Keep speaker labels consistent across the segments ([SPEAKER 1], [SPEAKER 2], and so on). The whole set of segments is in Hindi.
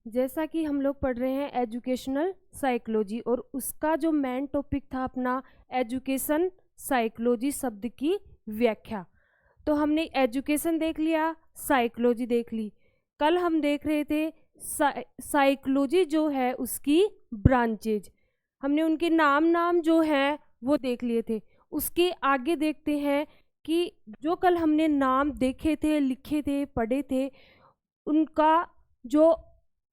[SPEAKER 1] जैसा कि हम लोग पढ़ रहे हैं एजुकेशनल साइकोलॉजी, और उसका जो मेन टॉपिक था अपना एजुकेशन साइकोलॉजी शब्द की व्याख्या। तो हमने एजुकेशन देख लिया, साइकोलॉजी देख ली। कल हम देख रहे थे साइकोलॉजी जो है उसकी ब्रांचेज, हमने उनके नाम जो हैं वो देख लिए थे। उसके आगे देखते हैं कि जो कल हमने नाम देखे थे, लिखे थे, पढ़े थे, उनका जो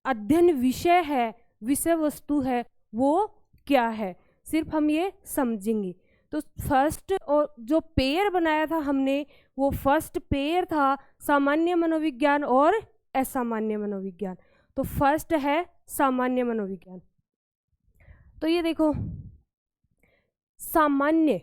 [SPEAKER 1] अध्ययन विषय है, विषय वस्तु है, वो क्या है, सिर्फ हम ये समझेंगे। तो फर्स्ट और जो पेयर बनाया था हमने, वो फर्स्ट पेयर था सामान्य मनोविज्ञान और असामान्य मनोविज्ञान। तो फर्स्ट है सामान्य मनोविज्ञान। तो ये देखो, सामान्य,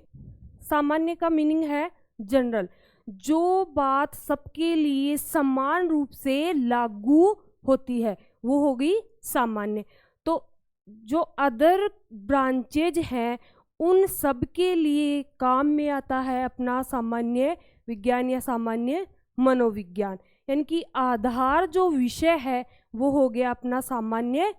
[SPEAKER 1] सामान्य का मीनिंग है जनरल, जो बात सबके लिए समान रूप से लागू होती है वो हो गई सामान्य। तो जो अदर ब्रांचेज हैं उन सब के लिए काम में आता है अपना सामान्य विज्ञान या सामान्य मनोविज्ञान, यानी कि आधार जो विषय है वो हो गया अपना सामान्य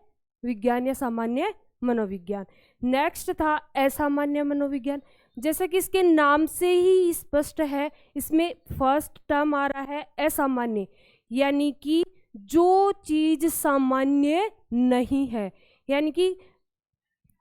[SPEAKER 1] विज्ञान या सामान्य मनोविज्ञान। नेक्स्ट था असामान्य मनोविज्ञान। जैसा कि इसके नाम से ही स्पष्ट है, इसमें फर्स्ट टर्म आ रहा है असामान्य, यानी कि जो चीज सामान्य नहीं है, यानी कि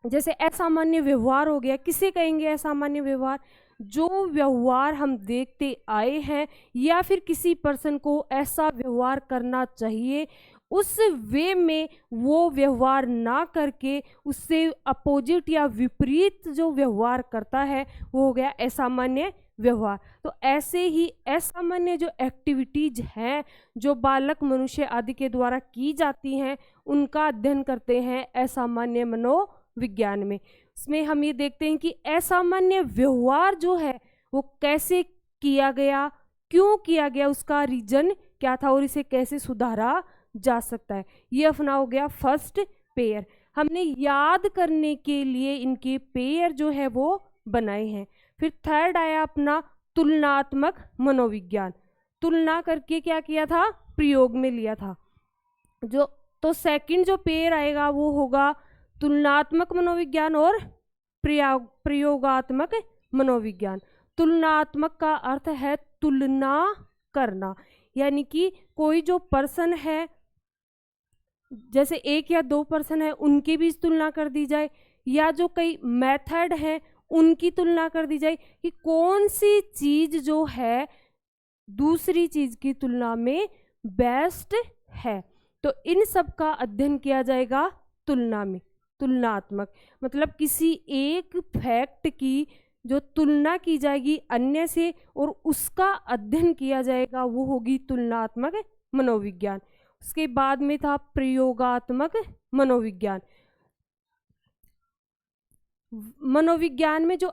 [SPEAKER 1] जैसे असामान्य व्यवहार हो गया। किसे कहेंगे असामान्य व्यवहार? जो व्यवहार हम देखते आए हैं या फिर किसी पर्सन को ऐसा व्यवहार करना चाहिए, उस वे में वो व्यवहार ना करके उससे अपोजिट या विपरीत जो व्यवहार करता है वो हो गया असामान्य व्यवहार। तो ऐसे ही असामान्य जो एक्टिविटीज हैं जो बालक, मनुष्य आदि के द्वारा की जाती हैं, उनका अध्ययन करते हैं असामान्य मनोविज्ञान में। इसमें हम ये देखते हैं कि असामान्य व्यवहार जो है वो कैसे किया गया, क्यों किया गया, उसका रीजन क्या था और इसे कैसे सुधारा जा सकता है। ये अपना हो गया फर्स्ट पेयर। हमने याद करने के लिए इनके पेयर जो है वो बनाए हैं। फिर थर्ड आया अपना तुलनात्मक मनोविज्ञान। तुलना करके क्या किया था? प्रयोग में लिया था। जो तो सेकंड जो पेयर आएगा वो होगा तुलनात्मक मनोविज्ञान और प्रयोगात्मक मनोविज्ञान। तुलनात्मक का अर्थ है तुलना करना, यानी कि कोई जो पर्सन है, जैसे एक या दो पर्सन है, उनके बीच तुलना कर दी जाए, या जो कई मेथड है उनकी तुलना कर दी जाए कि कौन सी चीज जो है दूसरी चीज की तुलना में बेस्ट है। तो इन सब का अध्ययन किया जाएगा तुलना में। तुलनात्मक मतलब किसी एक फैक्ट की जो तुलना की जाएगी अन्य से और उसका अध्ययन किया जाएगा, वो होगी तुलनात्मक मनोविज्ञान। उसके बाद में था प्रयोगात्मक मनोविज्ञान। मनोविज्ञान में जो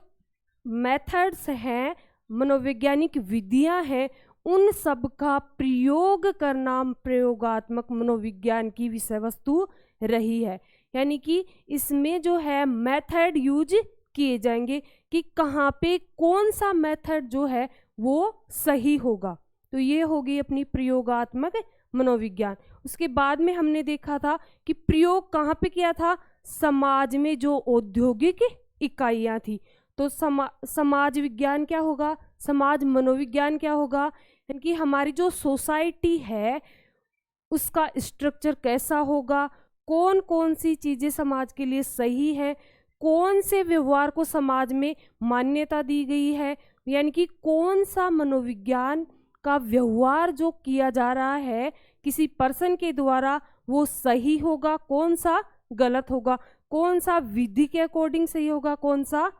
[SPEAKER 1] मेथड्स हैं, मनोवैज्ञानिक विधियां हैं, उन सब का प्रयोग करना प्रयोगात्मक मनोविज्ञान की विषय वस्तु रही है। यानी कि इसमें जो है मेथड यूज किए जाएंगे कि कहाँ पे कौन सा मेथड जो है वो सही होगा। तो ये होगी अपनी प्रयोगात्मक मनोविज्ञान। उसके बाद में हमने देखा था कि प्रयोग कहाँ पे किया था? समाज में जो औद्योगिक इकाइयाँ थी। तो समाज विज्ञान क्या होगा? समाज मनोविज्ञान क्या होगा? यानी कि हमारी जो सोसाइटी है उसका स्ट्रक्चर कैसा होगा, कौन कौन सी चीज़ें समाज के लिए सही है, कौन से व्यवहार को समाज में मान्यता दी गई है, यानी कि कौन सा मनोविज्ञान का व्यवहार जो किया जा रहा है किसी पर्सन के द्वारा वो सही होगा, कौन सा गलत होगा, कौन सा विधि के अकॉर्डिंग सही होगा, कौन सा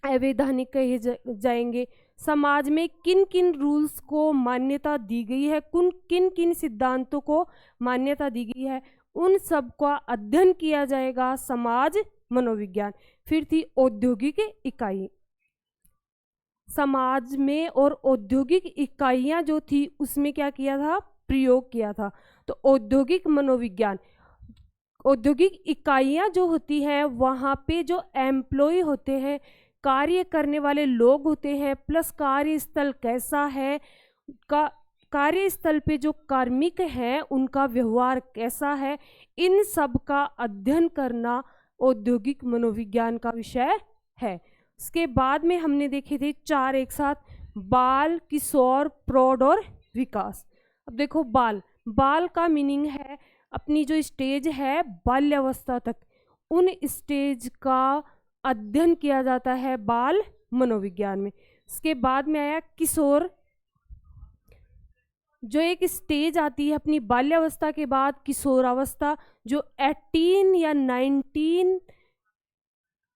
[SPEAKER 1] अवैधानिक कहे जाएंगे, समाज में किन किन रूल्स को मान्यता दी गई है, किन किन सिद्धांतों को मान्यता दी गई है, उन सब का अध्ययन किया जाएगा समाज मनोविज्ञान। फिर थी औद्योगिक इकाई। समाज में और औद्योगिक इकाइयां जो थी उसमें क्या किया था? प्रयोग किया था। तो औद्योगिक मनोविज्ञान, औद्योगिक इकाइयां जो होती हैं वहाँ पे जो एम्प्लॉय होते हैं, कार्य करने वाले लोग होते हैं, प्लस कार्यस्थल कैसा है का कार्यस्थल पे जो कार्मिक हैं उनका व्यवहार कैसा है, इन सब का अध्ययन करना औद्योगिक मनोविज्ञान का विषय है। इसके बाद में हमने देखे थे 4 एक साथ, बाल, किशोर, प्रौढ़ और विकास। अब देखो बाल का मीनिंग है अपनी जो स्टेज है बाल्यावस्था तक, उन स्टेज का अध्ययन किया जाता है बाल मनोविज्ञान में। इसके बाद में आया किशोर, जो एक स्टेज आती है अपनी बाल्यावस्था के बाद किशोरावस्था, जो 18 या 19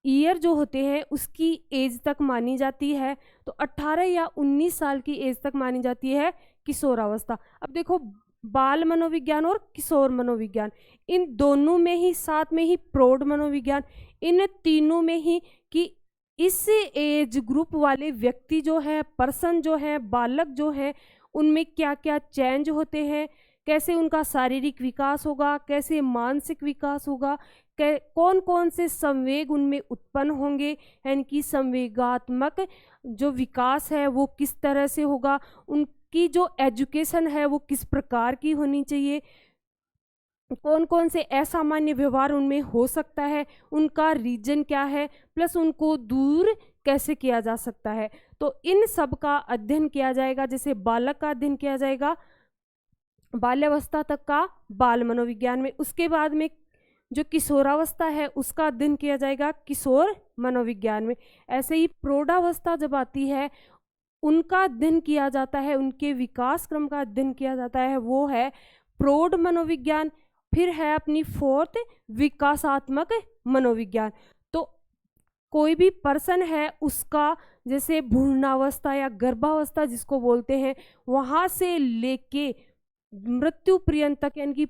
[SPEAKER 1] ईयर जो होते हैं उसकी एज तक मानी जाती है। तो 18 या 19 साल की एज तक मानी जाती है किशोरावस्था। अब देखो बाल मनोविज्ञान और किशोर मनोविज्ञान, इन दोनों में ही, साथ में ही प्रौढ़ मनोविज्ञान, इन तीनों में ही कि इस एज ग्रुप वाले व्यक्ति जो है, पर्सन जो है, बालक जो है, उनमें क्या क्या चेंज होते हैं, कैसे उनका शारीरिक विकास होगा, कैसे मानसिक विकास होगा, कौन कौन से संवेग उनमें उत्पन्न होंगे, यानी कि संवेगात्मक जो विकास है वो किस तरह से होगा, उनकी जो एजुकेशन है वो किस प्रकार की होनी चाहिए, कौन कौन से असामान्य व्यवहार उनमें हो सकता है, उनका रीजन क्या है, प्लस उनको दूर कैसे किया जा सकता है। तो इन सब का अध्ययन किया जाएगा। जैसे बालक का अध्ययन किया जाएगा बाल्यावस्था तक का बाल मनोविज्ञान में, उसके बाद में जो किशोरावस्था है उसका अध्ययन किया जाएगा किशोर मनोविज्ञान में। ऐसे ही प्रौढ़ावस्था जब आती है उनका अध्ययन किया जाता है, उनके विकास क्रम का अध्ययन किया जाता है, वो है प्रौढ़ मनोविज्ञान। फिर है अपनी 4th विकासात्मक मनोविज्ञान। तो कोई भी पर्सन है उसका जैसे भ्रूणावस्था या गर्भावस्था जिसको बोलते हैं, वहाँ से लेके मृत्यु पर्यंत तक, यानी कि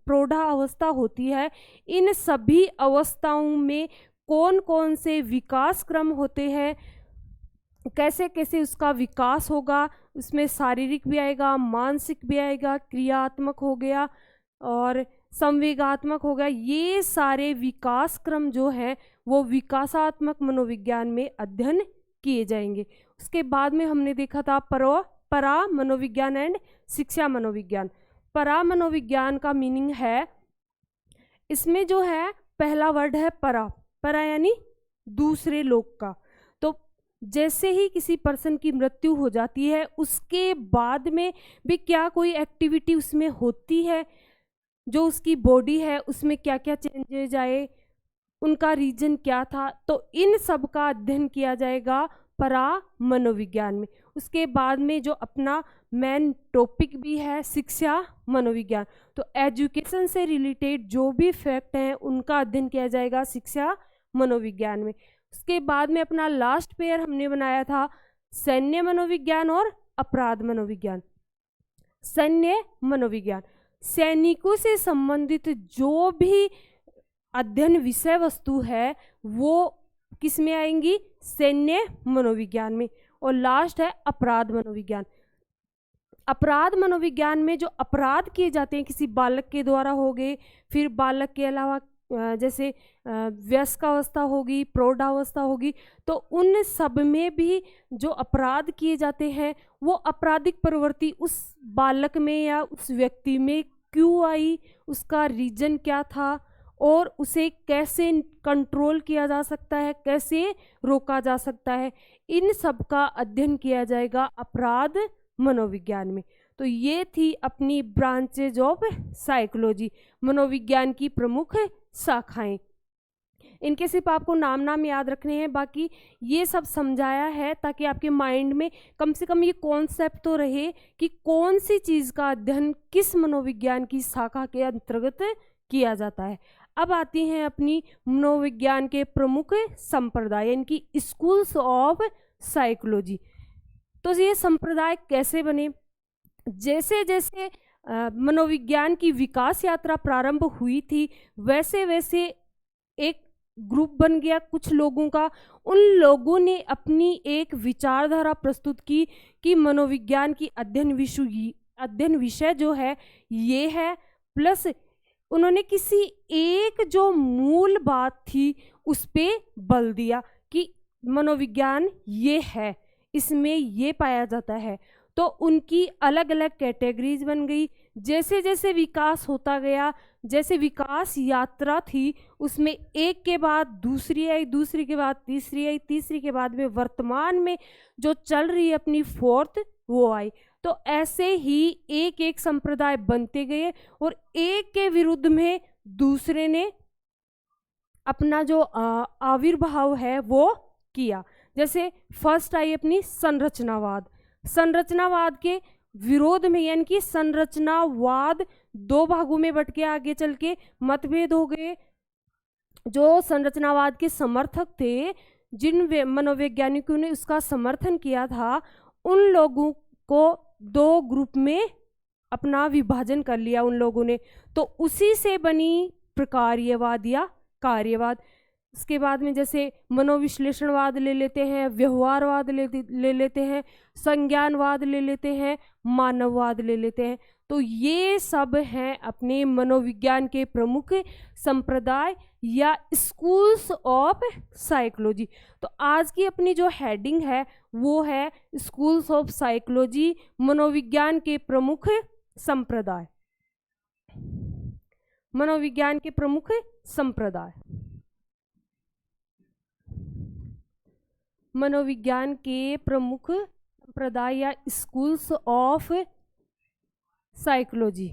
[SPEAKER 1] प्रौढ़ावस्था होती है, इन सभी अवस्थाओं में कौन कौन से विकास क्रम होते हैं, कैसे कैसे उसका विकास होगा, उसमें शारीरिक भी आएगा, मानसिक भी आएगा, क्रियात्मक हो गया और संवेगात्मक हो गया, ये सारे विकास क्रम जो है वो विकासात्मक मनोविज्ञान में अध्ययन किए जाएंगे। उसके बाद में हमने देखा था परा मनोविज्ञान एंड शिक्षा मनोविज्ञान। परा मनोविज्ञान का मीनिंग है, इसमें जो है पहला वर्ड है परा यानी दूसरे लोग का। तो जैसे ही किसी पर्सन की मृत्यु हो जाती है उसके बाद में भी क्या कोई एक्टिविटी उसमें होती है, जो उसकी बॉडी है उसमें क्या क्या चेंजेज आए, उनका रीजन क्या था, तो इन सब का अध्ययन किया जाएगा परा मनोविज्ञान में। उसके बाद में जो अपना मेन टॉपिक भी है शिक्षा मनोविज्ञान, तो एजुकेशन से रिलेटेड जो भी फैक्ट हैं उनका अध्ययन किया जाएगा शिक्षा मनोविज्ञान में। उसके बाद में अपना लास्ट पेयर हमने बनाया था सैन्य मनोविज्ञान और अपराध मनोविज्ञान। सैन्य मनोविज्ञान, सैनिकों से संबंधित जो भी अध्ययन विषय वस्तु है वो किस में आएंगी, सैन्य मनोविज्ञान में। और लास्ट है अपराध मनोविज्ञान। अपराध मनोविज्ञान में जो अपराध किए जाते हैं किसी बालक के द्वारा हो गए, फिर बालक के अलावा जैसे वयस्कावस्था होगी, प्रौढ़ावस्था होगी, तो उन सब में भी जो अपराध किए जाते हैं वो आपराधिक प्रवृत्ति उस बालक में या उस व्यक्ति में क्यों आई, उसका रीजन क्या था और उसे कैसे कंट्रोल किया जा सकता है, कैसे रोका जा सकता है, इन सब का अध्ययन किया जाएगा अपराध मनोविज्ञान में। तो ये थी अपनी ब्रांचेज ऑफ साइकोलॉजी, मनोविज्ञान की प्रमुख शाखाएं। इनके सिर्फ आपको नाम याद रखने हैं, बाकी ये सब समझाया है ताकि आपके माइंड में कम से कम ये कॉन्सेप्ट तो रहे कि कौन सी चीज़ का अध्ययन किस मनोविज्ञान की शाखा के अंतर्गत किया जाता है। अब आती हैं अपनी मनोविज्ञान के प्रमुख संप्रदाय, इनकी स्कूल्स ऑफ साइकोलॉजी। तो ये संप्रदाय कैसे बने, जैसे जैसे मनोविज्ञान की विकास यात्रा प्रारंभ हुई थी वैसे वैसे एक ग्रुप बन गया कुछ लोगों का। उन लोगों ने अपनी एक विचारधारा प्रस्तुत की कि मनोविज्ञान की अध्ययन विषय जो है ये है, प्लस उन्होंने किसी एक जो मूल बात थी उस पे बल दिया कि मनोविज्ञान ये है, इसमें ये पाया जाता है। तो उनकी अलग अलग कैटेगरीज बन गई। जैसे जैसे विकास होता गया, जैसे विकास यात्रा थी, उसमें एक के बाद दूसरी आई, दूसरी के बाद तीसरी आई, तीसरी के बाद में वर्तमान में जो चल रही है अपनी फोर्थ, वो आई। तो ऐसे ही एक एक संप्रदाय बनते गए और एक के विरुद्ध में दूसरे ने अपना जो आविर्भाव है वो किया। जैसे फर्स्ट आई अपनी संरचनावाद। संरचनावाद के विरोध में, यानी कि संरचनावाद दो भागों में बट के आगे चल के मतभेद हो गए। जो संरचनावाद के समर्थक थे, जिन मनोवैज्ञानिकों ने उसका समर्थन किया था, उन लोगों को दो ग्रुप में अपना विभाजन कर लिया उन लोगों ने। तो उसी से बनी प्रकार्यवाद या कार्यवाद। इसके बाद में जैसे मनोविश्लेषणवाद ले लेते हैं, व्यवहारवाद ले लेते हैं, संज्ञानवाद ले लेते हैं, मानववाद ले लेते हैं। तो ये सब हैं अपने मनोविज्ञान के प्रमुख संप्रदाय या स्कूल्स ऑफ साइकोलॉजी। तो आज की अपनी जो हेडिंग है वो है स्कूल्स ऑफ साइकोलॉजी, मनोविज्ञान के प्रमुख संप्रदाय। मनोविज्ञान के प्रमुख संप्रदाय, मनोविज्ञान के प्रमुख संप्रदाय या स्कूल्स ऑफ साइकोलॉजी।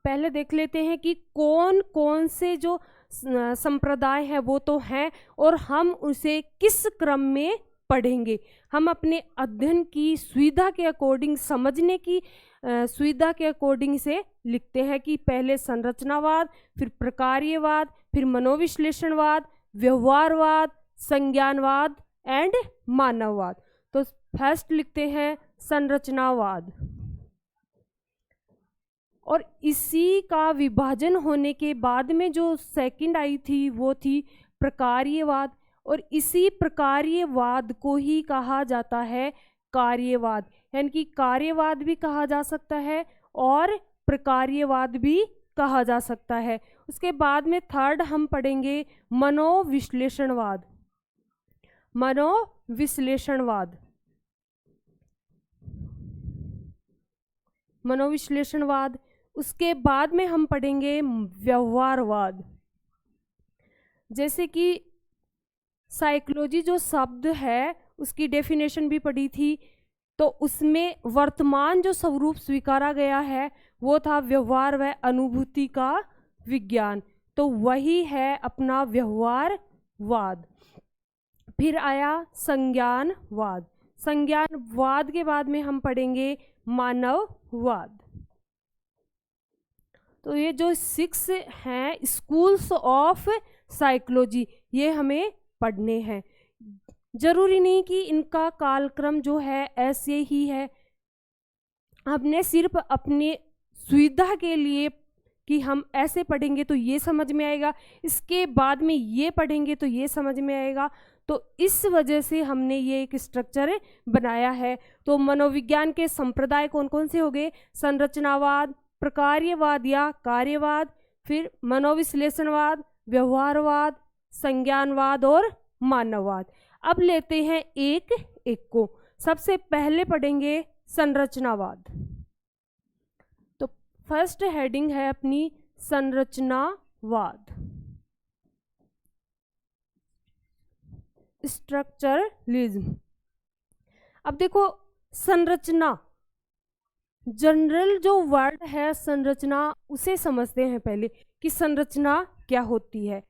[SPEAKER 1] पहले देख लेते हैं कि कौन कौन से जो संप्रदाय है वो तो हैं, और हम उसे किस क्रम में पढ़ेंगे। हम अपने अध्ययन की सुविधा के अकॉर्डिंग, समझने की सुविधा के अकॉर्डिंग से लिखते हैं कि पहले संरचनावाद, फिर प्रकार्यवाद, फिर मनोविश्लेषणवाद, व्यवहारवाद, संज्ञानवाद एंड मानववाद। तो फर्स्ट लिखते हैं संरचनावाद, और इसी का विभाजन होने के बाद में जो सेकंड आई थी वो थी प्रकार्यवाद, और इसी प्रकार्यवाद को ही कहा जाता है कार्यवाद। यानी कि कार्यवाद भी कहा जा सकता है और प्रकार्यवाद भी कहा जा सकता है। उसके बाद में थर्ड हम पढ़ेंगे मनोविश्लेषणवाद। मनोविश्लेषणवाद, मनोविश्लेषणवाद। उसके बाद में हम पढ़ेंगे व्यवहारवाद। जैसे कि साइकोलॉजी जो शब्द है उसकी डेफिनेशन भी पढ़ी थी, तो उसमें वर्तमान जो स्वरूप स्वीकारा गया है वो था व्यवहार व अनुभूति का विज्ञान। तो वही है अपना व्यवहारवाद। फिर आया संज्ञानवाद। संज्ञानवाद के बाद में हम पढ़ेंगे मानववाद। तो ये जो 6 हैं स्कूल्स ऑफ साइकोलॉजी, ये हमें पढ़ने हैं। जरूरी नहीं कि इनका कालक्रम जो है ऐसे ही है, हमने सिर्फ अपने सुविधा के लिए कि हम ऐसे पढ़ेंगे तो ये समझ में आएगा, इसके बाद में ये पढ़ेंगे तो ये समझ में आएगा, तो इस वजह से हमने ये एक स्ट्रक्चर बनाया है। तो मनोविज्ञान के संप्रदाय कौन कौन से हो गए? संरचनावाद, प्रकार्यवाद या कार्यवाद, फिर मनोविश्लेषणवाद, व्यवहारवाद, संज्ञानवाद और मानववाद। अब लेते हैं एक एक को। सबसे पहले पढ़ेंगे संरचनावाद। तो फर्स्ट हेडिंग है अपनी संरचनावाद, स्ट्रक्चरलिज्म। अब देखो संरचना, जनरल जो वर्ड है संरचना, उसे समझते हैं पहले कि संरचना क्या होती है।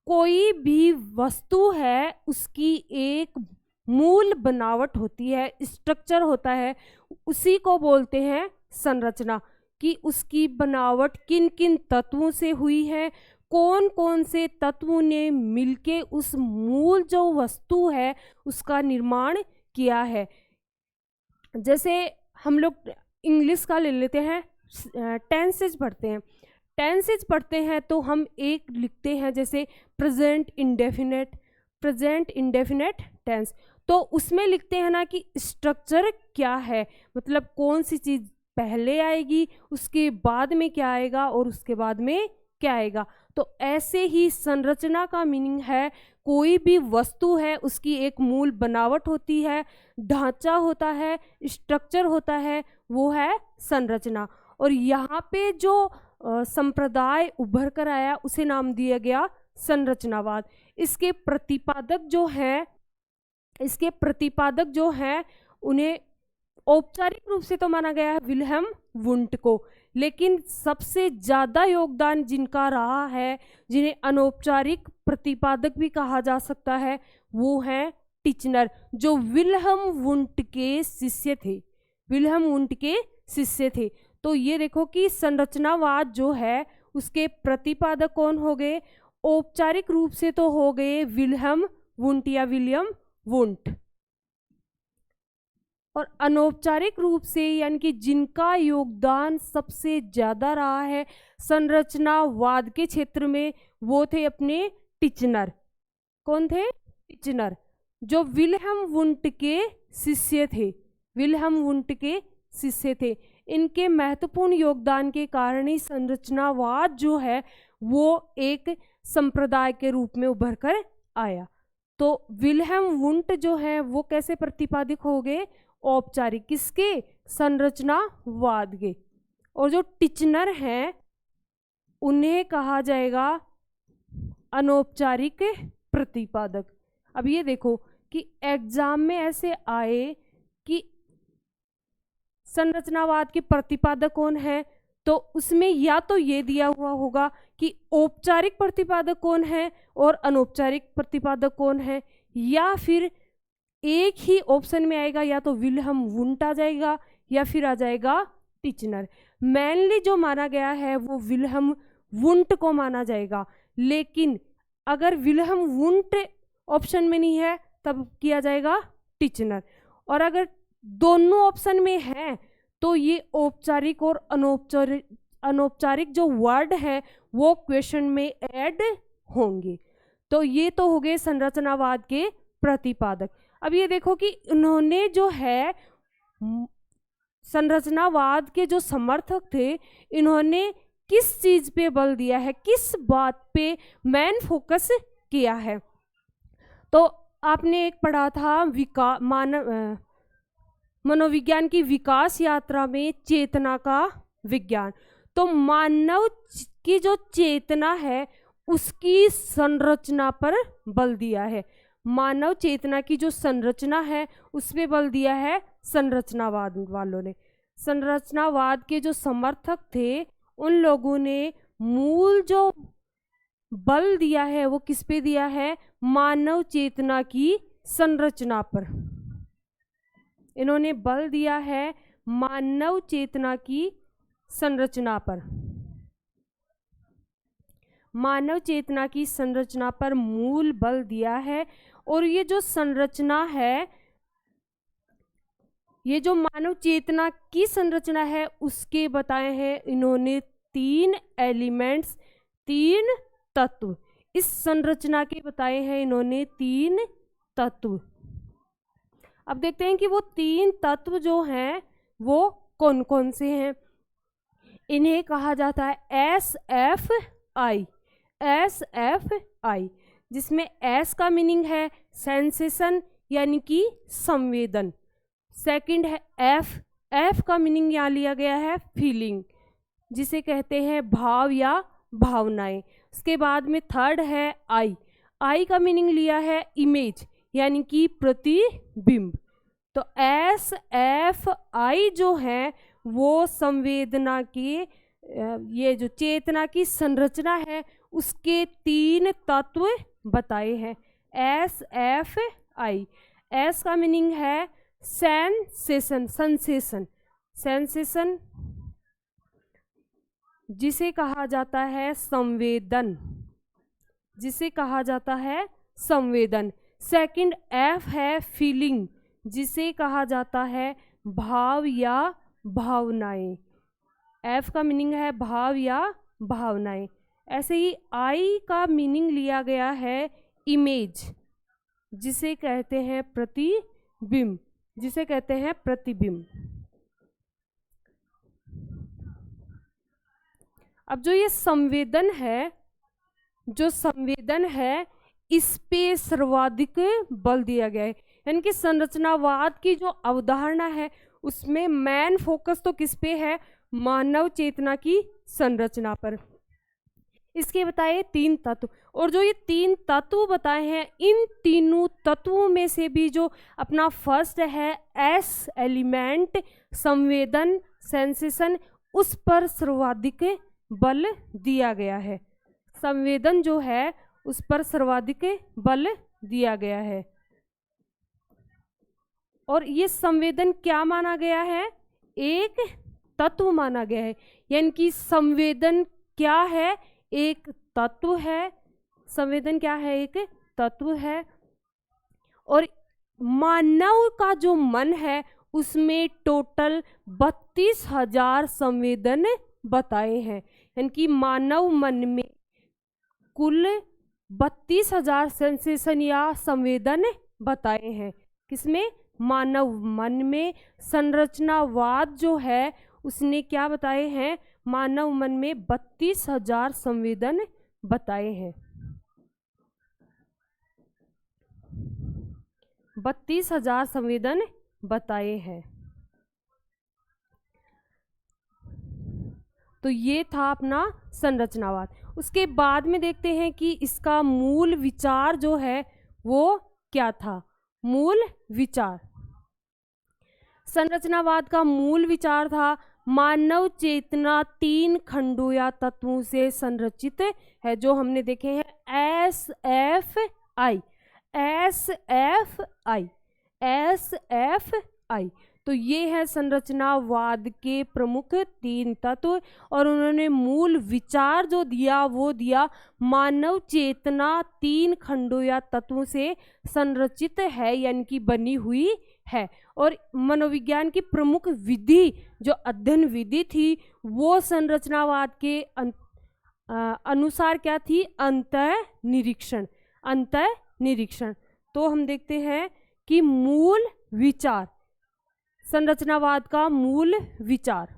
[SPEAKER 1] कोई भी वस्तु है उसकी एक मूल बनावट होती है, स्ट्रक्चर होता है, उसी को बोलते हैं संरचना। कि उसकी बनावट किन किन तत्वों से हुई है, कौन कौन से तत्वों ने मिलके उस मूल जो वस्तु है उसका निर्माण किया है। जैसे हम लोग इंग्लिश का ले लेते हैं, टेंसेज पढ़ते हैं। टेंसेज पढ़ते हैं तो हम एक लिखते हैं जैसे present indefinite, present indefinite tense. तो उसमें लिखते हैं ना कि स्ट्रक्चर क्या है, मतलब कौन सी चीज़ पहले आएगी, उसके बाद में क्या आएगा और उसके बाद में क्या आएगा। तो तो ऐसे ही संरचना का मीनिंग है कोई भी वस्तु है उसकी एक मूल बनावट होती है, ढांचा होता है, स्ट्रक्चर होता है, वो है संरचना। और यहाँ पे जो संप्रदाय उभर कर आया उसे नाम दिया गया संरचनावाद। इसके प्रतिपादक जो हैं उन्हें औपचारिक रूप से तो माना गया है विल्हेम वुंट को, लेकिन सबसे ज्यादा योगदान जिनका रहा है, जिन्हें अनौपचारिक प्रतिपादक भी कहा जा सकता है, वो हैं टिचनर, जो विल्हेम वुंट के शिष्य थे। तो ये देखो कि संरचनावाद जो है उसके प्रतिपादक कौन हो गए? औपचारिक रूप से तो हो गए विल्हेम वुंट या विलियम वुंट, और अनौपचारिक रूप से यानी कि जिनका योगदान सबसे ज्यादा रहा है संरचनावाद के क्षेत्र में, वो थे अपने टिचनर। कौन थे? टिचनर, जो विल्हेम वुंट के शिष्य थे। इनके महत्वपूर्ण योगदान के कारण ही संरचनावाद जो है वो एक संप्रदाय के रूप में उभर कर आया। तो विल्हेम वुंट जो है वो कैसे प्रतिपादित हो गए? औपचारिक, किसके? संरचनावाद के। और जो टिचनर हैं उन्हें कहा जाएगा अनौपचारिक प्रतिपादक। अब ये देखो कि एग्जाम में ऐसे आए कि संरचनावाद के प्रतिपादक कौन है, तो उसमें या तो ये दिया हुआ होगा कि औपचारिक प्रतिपादक कौन है और अनौपचारिक प्रतिपादक कौन है, या फिर एक ही ऑप्शन में आएगा, या तो विल्हेम वुंट आ जाएगा या फिर आ जाएगा टिचनर। मेनली जो माना गया है वो विल्हेम वुंट को माना जाएगा, लेकिन अगर विल्हेम वुंट ऑप्शन में नहीं है तब किया जाएगा टिचनर। और अगर दोनों ऑप्शन में है तो ये औपचारिक और अनौपचारिक जो वर्ड है वो क्वेश्चन में ऐड होंगे। तो ये तो हो गए संरचनावाद के प्रतिपादक। अब ये देखो कि उन्होंने जो है संरचनावाद के जो समर्थक थे, इन्होंने किस चीज पे बल दिया है, किस बात पे मेन फोकस किया है? तो आपने एक पढ़ा था मनोविज्ञान की विकास यात्रा में चेतना का विज्ञान। तो मानव की जो चेतना है उसकी संरचना पर बल दिया है। मानव चेतना की जो संरचना है उस पे बल दिया है संरचनावाद वालों ने। संरचनावाद के जो समर्थक थे उन लोगों ने मूल जो बल दिया है वो किस पे दिया है? मानव चेतना की संरचना पर। इन्होंने बल दिया है मानव चेतना की संरचना पर। मानव चेतना की संरचना पर मूल बल दिया है। और ये जो संरचना है, ये जो मानव चेतना की संरचना है उसके बताए हैं इन्होंने 3 एलिमेंट्स, 3 तत्व। इस संरचना के बताए हैं इन्होंने 3 तत्व। अब देखते हैं कि वो 3 तत्व जो हैं वो कौन कौन से हैं। इन्हें कहा जाता है SFI, जिसमें S का मीनिंग है सेंसेशन यानी कि संवेदन। सेकंड है F का मीनिंग यहाँ लिया गया है फीलिंग, जिसे कहते हैं भाव या भावनाएं। उसके बाद में थर्ड है I का मीनिंग लिया है इमेज यानी कि प्रतिबिंब। तो SFI जो है वो संवेदना के ये जो चेतना की संरचना है उसके 3 तत्व बताए हैं। SFI, S का मीनिंग है सेंसेशन, जिसे कहा जाता है संवेदन, सेकंड F है फीलिंग, जिसे कहा जाता है भाव या भावनाएं। F का मीनिंग है भाव या भावनाएं। ऐसे ही I का मीनिंग लिया गया है इमेज, जिसे कहते हैं प्रतिबिंब, अब जो ये संवेदन है जो संवेदन है इस पे सर्वाधिक बल दिया गया है। यानी कि संरचनावाद की जो अवधारणा है उसमें मेन फोकस तो किस पे है, मानव चेतना की संरचना पर। इसके बताए 3 तत्व, और जो ये 3 तत्व बताए हैं इन तीनों तत्वों में से भी जो अपना फर्स्ट है एस एलिमेंट, संवेदन, सेंसेशन, उस पर सर्वाधिक बल दिया गया है। संवेदन जो है उस पर सर्वाधिक बल दिया गया है। और ये संवेदन क्या माना गया है, एक तत्व माना गया है। यानी कि संवेदन क्या है, एक तत्व है। संवेदन क्या है, एक तत्व है। और मानव का जो मन है उसमें टोटल 32,000 संवेदन बताए हैं। यानी कि मानव मन में कुल 32,000 सेंसेशन या संवेदन बताए हैं। किसमें, मानव मन में। संरचनावाद जो है उसने क्या बताए हैं, मानव मन में 32,000 संवेदन बताए हैं। 32,000 संवेदन बताए हैं। तो ये था अपना संरचनावाद। उसके बाद में देखते हैं कि इसका मूल विचार जो है वो क्या था। मूल विचार, संरचनावाद का मूल विचार था मानव चेतना 3 खंडों या तत्वों से संरचित है, जो हमने देखे हैं SFI। तो ये है संरचनावाद के प्रमुख 3 तत्व। और उन्होंने मूल विचार जो दिया वो दिया मानव चेतना 3 खंडों या तत्वों से संरचित है, यानी कि बनी हुई है। और मनोविज्ञान की प्रमुख विधि जो अध्ययन विधि थी वो संरचनावाद के अनुसार क्या थी, अंतःनिरीक्षण। अंतःनिरीक्षण। तो हम देखते हैं कि मूल विचार, संरचनावाद का मूल विचार,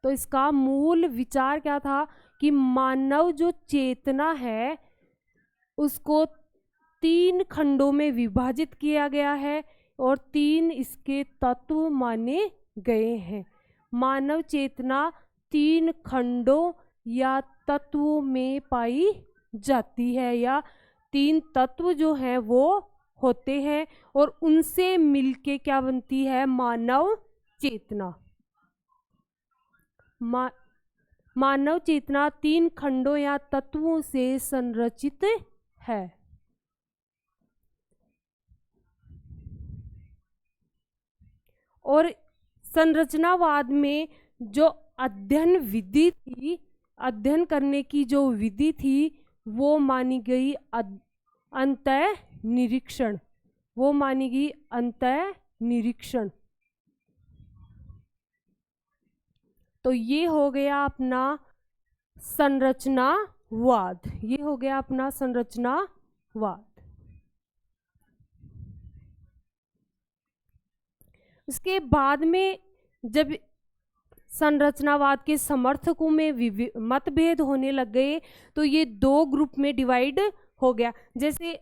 [SPEAKER 1] तो इसका मूल विचार क्या था कि मानव जो चेतना है उसको 3 खंडों में विभाजित किया गया है और 3 इसके तत्व माने गए हैं। मानव चेतना 3 खंडों या तत्वों में पाई जाती है, या 3 तत्व जो हैं वो होते हैं और उनसे मिलके क्या बनती है, मानव चेतना। मानव चेतना 3 खंडों या तत्वों से संरचित है। और संरचनावाद में जो अध्ययन विधि थी, अध्ययन करने की जो विधि थी वो मानी गई अंतःनिरीक्षण। वो मानी गई अंतःनिरीक्षण। तो ये हो गया अपना संरचनावाद। ये हो गया अपना संरचनावाद। उसके बाद में जब संरचनावाद के समर्थकों में मतभेद होने लग गए तो ये 2 ग्रुप में डिवाइड हो गया। जैसे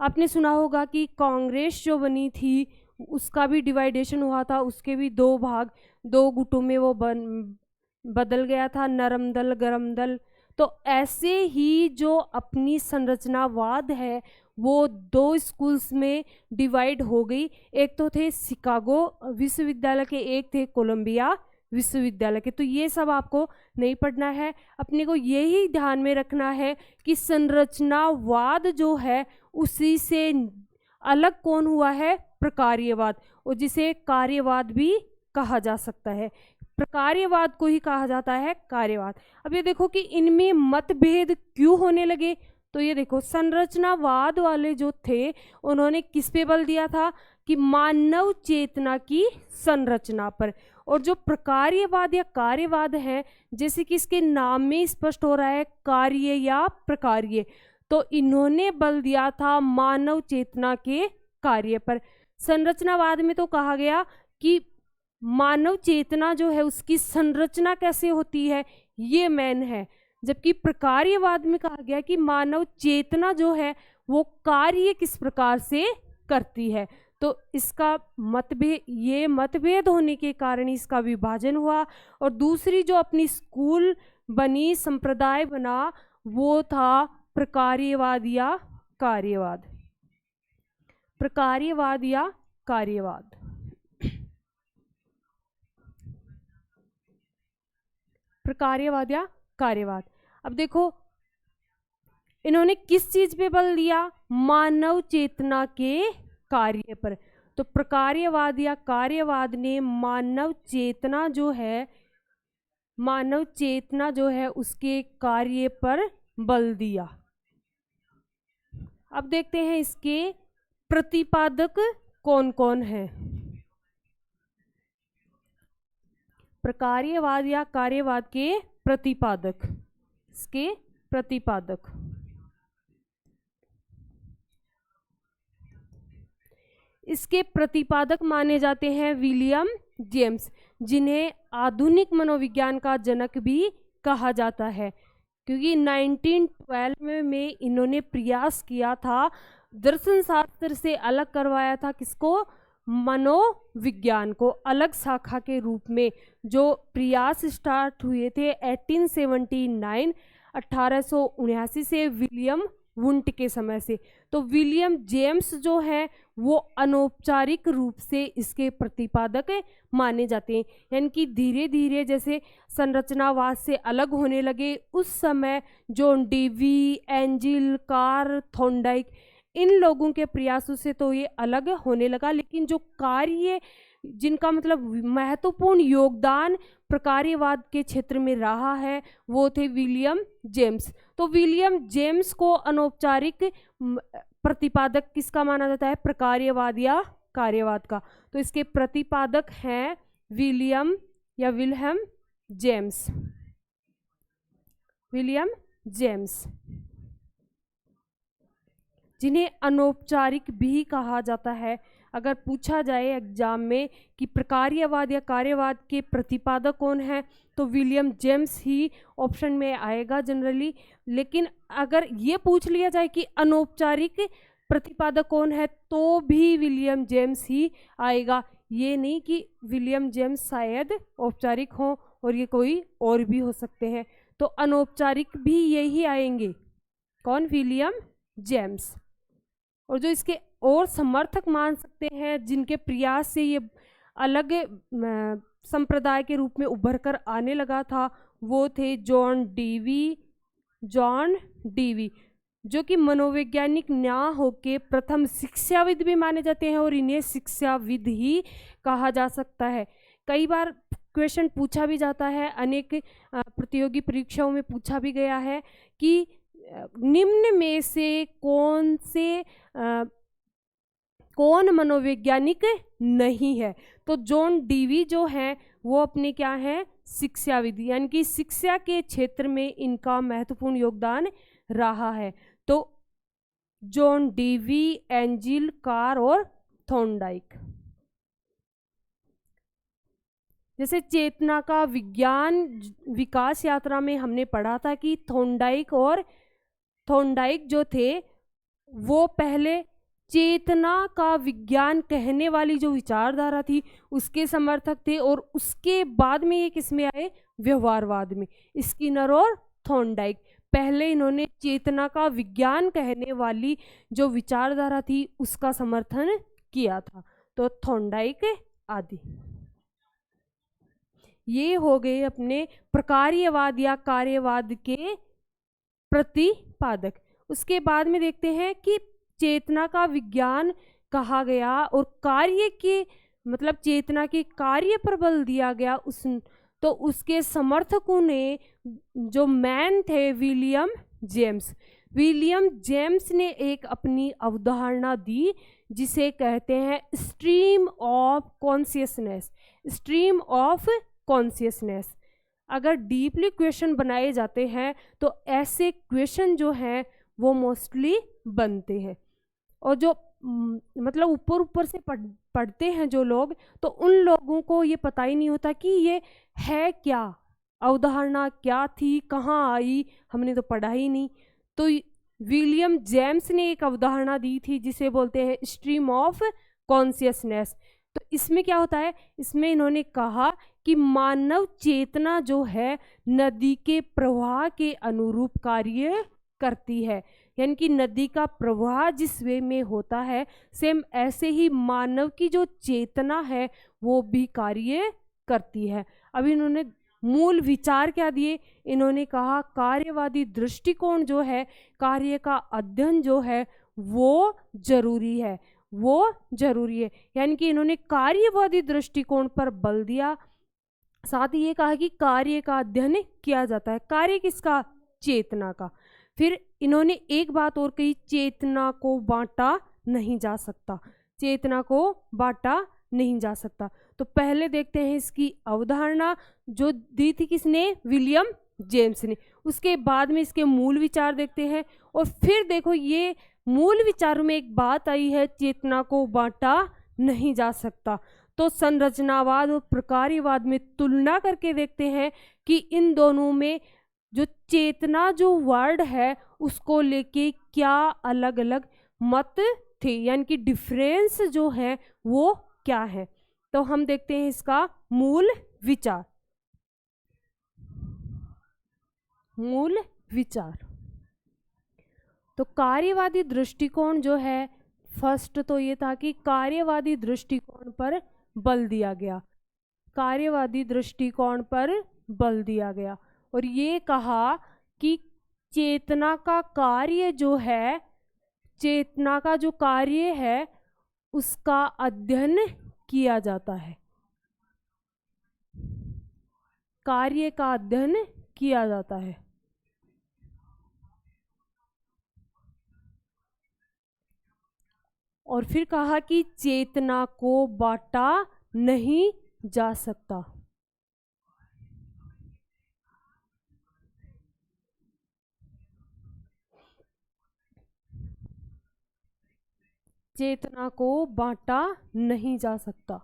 [SPEAKER 1] आपने सुना होगा कि कांग्रेस जो बनी थी उसका भी डिवाइडेशन हुआ था, उसके भी 2 भाग, 2 गुटों में वो बदल गया था, नरम दल गरम दल। तो ऐसे ही जो अपनी संरचनावाद है वो 2 स्कूल्स में डिवाइड हो गई। एक तो थे शिकागो विश्वविद्यालय के, एक थे कोलंबिया विश्वविद्यालय के। तो ये सब आपको नहीं पढ़ना है, अपने को यही ध्यान में रखना है कि संरचनावाद जो है उसी से अलग कौन हुआ है, प्रकार्यवाद, और जिसे कार्यवाद भी कहा जा सकता है। प्रकार्यवाद को ही कहा जाता है कार्यवाद। अब ये देखो कि इनमें मतभेद क्यों होने लगे। तो ये देखो संरचनावाद वाले जो थे उन्होंने किस पे बल दिया था कि मानव चेतना की संरचना पर। और जो प्रकार्यवाद या कार्यवाद है, जैसे कि इसके नाम में स्पष्ट हो रहा है कार्य या प्रकार्य, तो इन्होंने बल दिया था मानव चेतना के कार्य पर। संरचनावाद में तो कहा गया कि मानव चेतना जो है उसकी संरचना कैसे होती है ये मेन है, जबकि प्रकार्यवाद में कहा गया कि मानव चेतना जो है वो कार्य किस प्रकार से करती है। तो इसका मतभेद होने के कारण इसका विभाजन हुआ। और दूसरी जो अपनी स्कूल बनी, संप्रदाय बना, वो था प्रकार्यवाद या कार्यवाद। प्रकार्यवाद या कार्यवाद। प्रकार्यवाद या कार्यवाद। अब देखो इन्होंने किस चीज पे बल दिया? मानव चेतना के कार्य पर। तो प्रकार्यवाद या कार्यवाद ने मानव चेतना जो है उसके कार्य पर बल दिया। अब देखते हैं इसके प्रतिपादक कौन कौन है। प्रकार्यवाद या कार्यवाद के प्रतिपादक, इसके प्रतिपादक इसके प्रतिपादक माने जाते हैं विलियम जेम्स, जिन्हें आधुनिक मनोविज्ञान का जनक भी कहा जाता है, क्योंकि 1912 में इन्होंने प्रयास किया था, दर्शन शास्त्र से अलग करवाया था किसको? मनोविज्ञान को अलग शाखा के रूप में। जो प्रयास स्टार्ट हुए थे 1879 से विलियम वुंट के समय से। तो विलियम जेम्स जो है वो अनौपचारिक रूप से इसके प्रतिपादक माने जाते हैं। यानी कि धीरे धीरे जैसे संरचनावाद से अलग होने लगे, उस समय John Dewey, Angell, Carr, Thorndike, इन लोगों के प्रयासों से तो ये अलग होने लगा। लेकिन जो कार्य जिनका मतलब महत्वपूर्ण योगदान प्रकार्यवाद के क्षेत्र में रहा है वो थे विलियम जेम्स। तो विलियम जेम्स को अनौपचारिक प्रतिपादक किसका माना जाता है? प्रकार्यवाद या कार्यवाद का। तो इसके प्रतिपादक हैं विलियम या विल्हेम जेम्स। विलियम जेम्स, जिन्हें अनौपचारिक भी कहा जाता है। अगर पूछा जाए एग्जाम में कि प्रकार्यवाद या कार्यवाद के प्रतिपादक कौन है, तो विलियम जेम्स ही ऑप्शन में आएगा जनरली। लेकिन अगर ये पूछ लिया जाए कि अनौपचारिक प्रतिपादक कौन है, तो भी विलियम जेम्स ही आएगा। ये नहीं कि विलियम जेम्स शायद औपचारिक हो और ये कोई और भी हो सकते हैं। तो अनौपचारिक भी यही आएंगे। कौन? William James. और जो इसके और समर्थक मान सकते हैं, जिनके प्रयास से ये अलग संप्रदाय के रूप में उभर कर आने लगा था, वो थे जॉन डीवी, जो कि मनोवैज्ञानिक ना होके प्रथम शिक्षाविद भी माने जाते हैं और इन्हें शिक्षाविद ही कहा जा सकता है। कई बार क्वेश्चन पूछा भी जाता है, अनेक प्रतियोगी परीक्षाओं में पूछा भी गया है कि निम्न में से कौन मनोवैज्ञानिक नहीं है? तो जॉन डीवी जो है वो अपने क्या है? शिक्षाविद, यानी कि शिक्षा के क्षेत्र में इनका महत्वपूर्ण योगदान रहा है। तो जॉन डीवी, एंजिल, कार और थॉर्नडाइक। जैसे चेतना का विज्ञान विकास यात्रा में हमने पढ़ा था कि थॉर्नडाइक जो थे वो पहले चेतना का विज्ञान कहने वाली जो विचारधारा थी उसके समर्थक थे, और उसके बाद में ये किस में आए? व्यवहारवाद में। स्किनर और थॉर्नडाइक पहले इन्होंने चेतना का विज्ञान कहने वाली जो विचारधारा थी उसका समर्थन किया था। तो थॉर्नडाइक आदि ये हो गए अपने प्रकार्यवाद या कार्यवाद के प्रतिपादक। उसके बाद में देखते हैं कि चेतना का विज्ञान कहा गया और कार्य के मतलब चेतना के कार्य पर बल दिया गया। तो उसके समर्थकों ने जो मैन थे विलियम जेम्स ने एक अपनी अवधारणा दी जिसे कहते हैं स्ट्रीम ऑफ कॉन्शियसनेस। अगर डीपली क्वेश्चन बनाए जाते हैं तो ऐसे क्वेश्चन जो हैं वो मोस्टली बनते हैं, और जो मतलब ऊपर से पढ़ते हैं जो लोग, तो उन लोगों को ये पता ही नहीं होता कि ये है क्या, अवधारणा क्या थी, कहाँ आई, हमने तो पढ़ा ही नहीं। तो विलियम जेम्स ने एक अवधारणा दी थी जिसे बोलते हैं स्ट्रीम ऑफ कॉन्शियसनेस। तो इसमें क्या होता है, इसमें इन्होंने कहा कि मानव चेतना जो है नदी के प्रवाह के अनुरूप कार्य करती है, यानी कि नदी का प्रवाह जिस वे में होता है सेम ऐसे ही मानव की जो चेतना है वो भी कार्य करती है। अब इन्होंने मूल विचार क्या दिए, इन्होंने कहा कार्यवादी दृष्टिकोण जो है, कार्य का अध्ययन जो है वो जरूरी है, वो जरूरी है। यानी कि इन्होंने कार्यवादी दृष्टिकोण पर बल दिया, साथ ही ये कहा कि कार्य का अध्ययन किया जाता है। कार्य किसका? चेतना का। फिर इन्होंने एक बात और कही, चेतना को बांटा नहीं जा सकता, चेतना को बांटा नहीं जा सकता। तो पहले देखते हैं इसकी अवधारणा जो दी थी किसने? विलियम जेम्स ने। उसके बाद में इसके मूल विचार देखते हैं, और फिर देखो ये मूल विचारों में एक बात आई है, चेतना को बांटा नहीं जा सकता। तो संरचनावाद और प्रकार्यवाद में तुलना करके देखते हैं कि इन दोनों में जो चेतना जो वर्ड है उसको लेके क्या अलग अलग मत थे, यानी कि डिफरेंस जो है वो क्या है। तो हम देखते हैं इसका मूल विचार। मूल विचार तो कार्यवादी दृष्टिकोण जो है, फर्स्ट तो ये था कि कार्यवादी दृष्टिकोण पर बल दिया गया, कार्यवादी दृष्टिकोण पर बल दिया गया, और ये कहा कि चेतना का कार्य जो है, चेतना का जो कार्य है उसका अध्ययन किया जाता है, कार्य का अध्ययन किया जाता है। और फिर कहा कि चेतना को बांटा नहीं जा सकता, चेतना को बांटा नहीं जा सकता।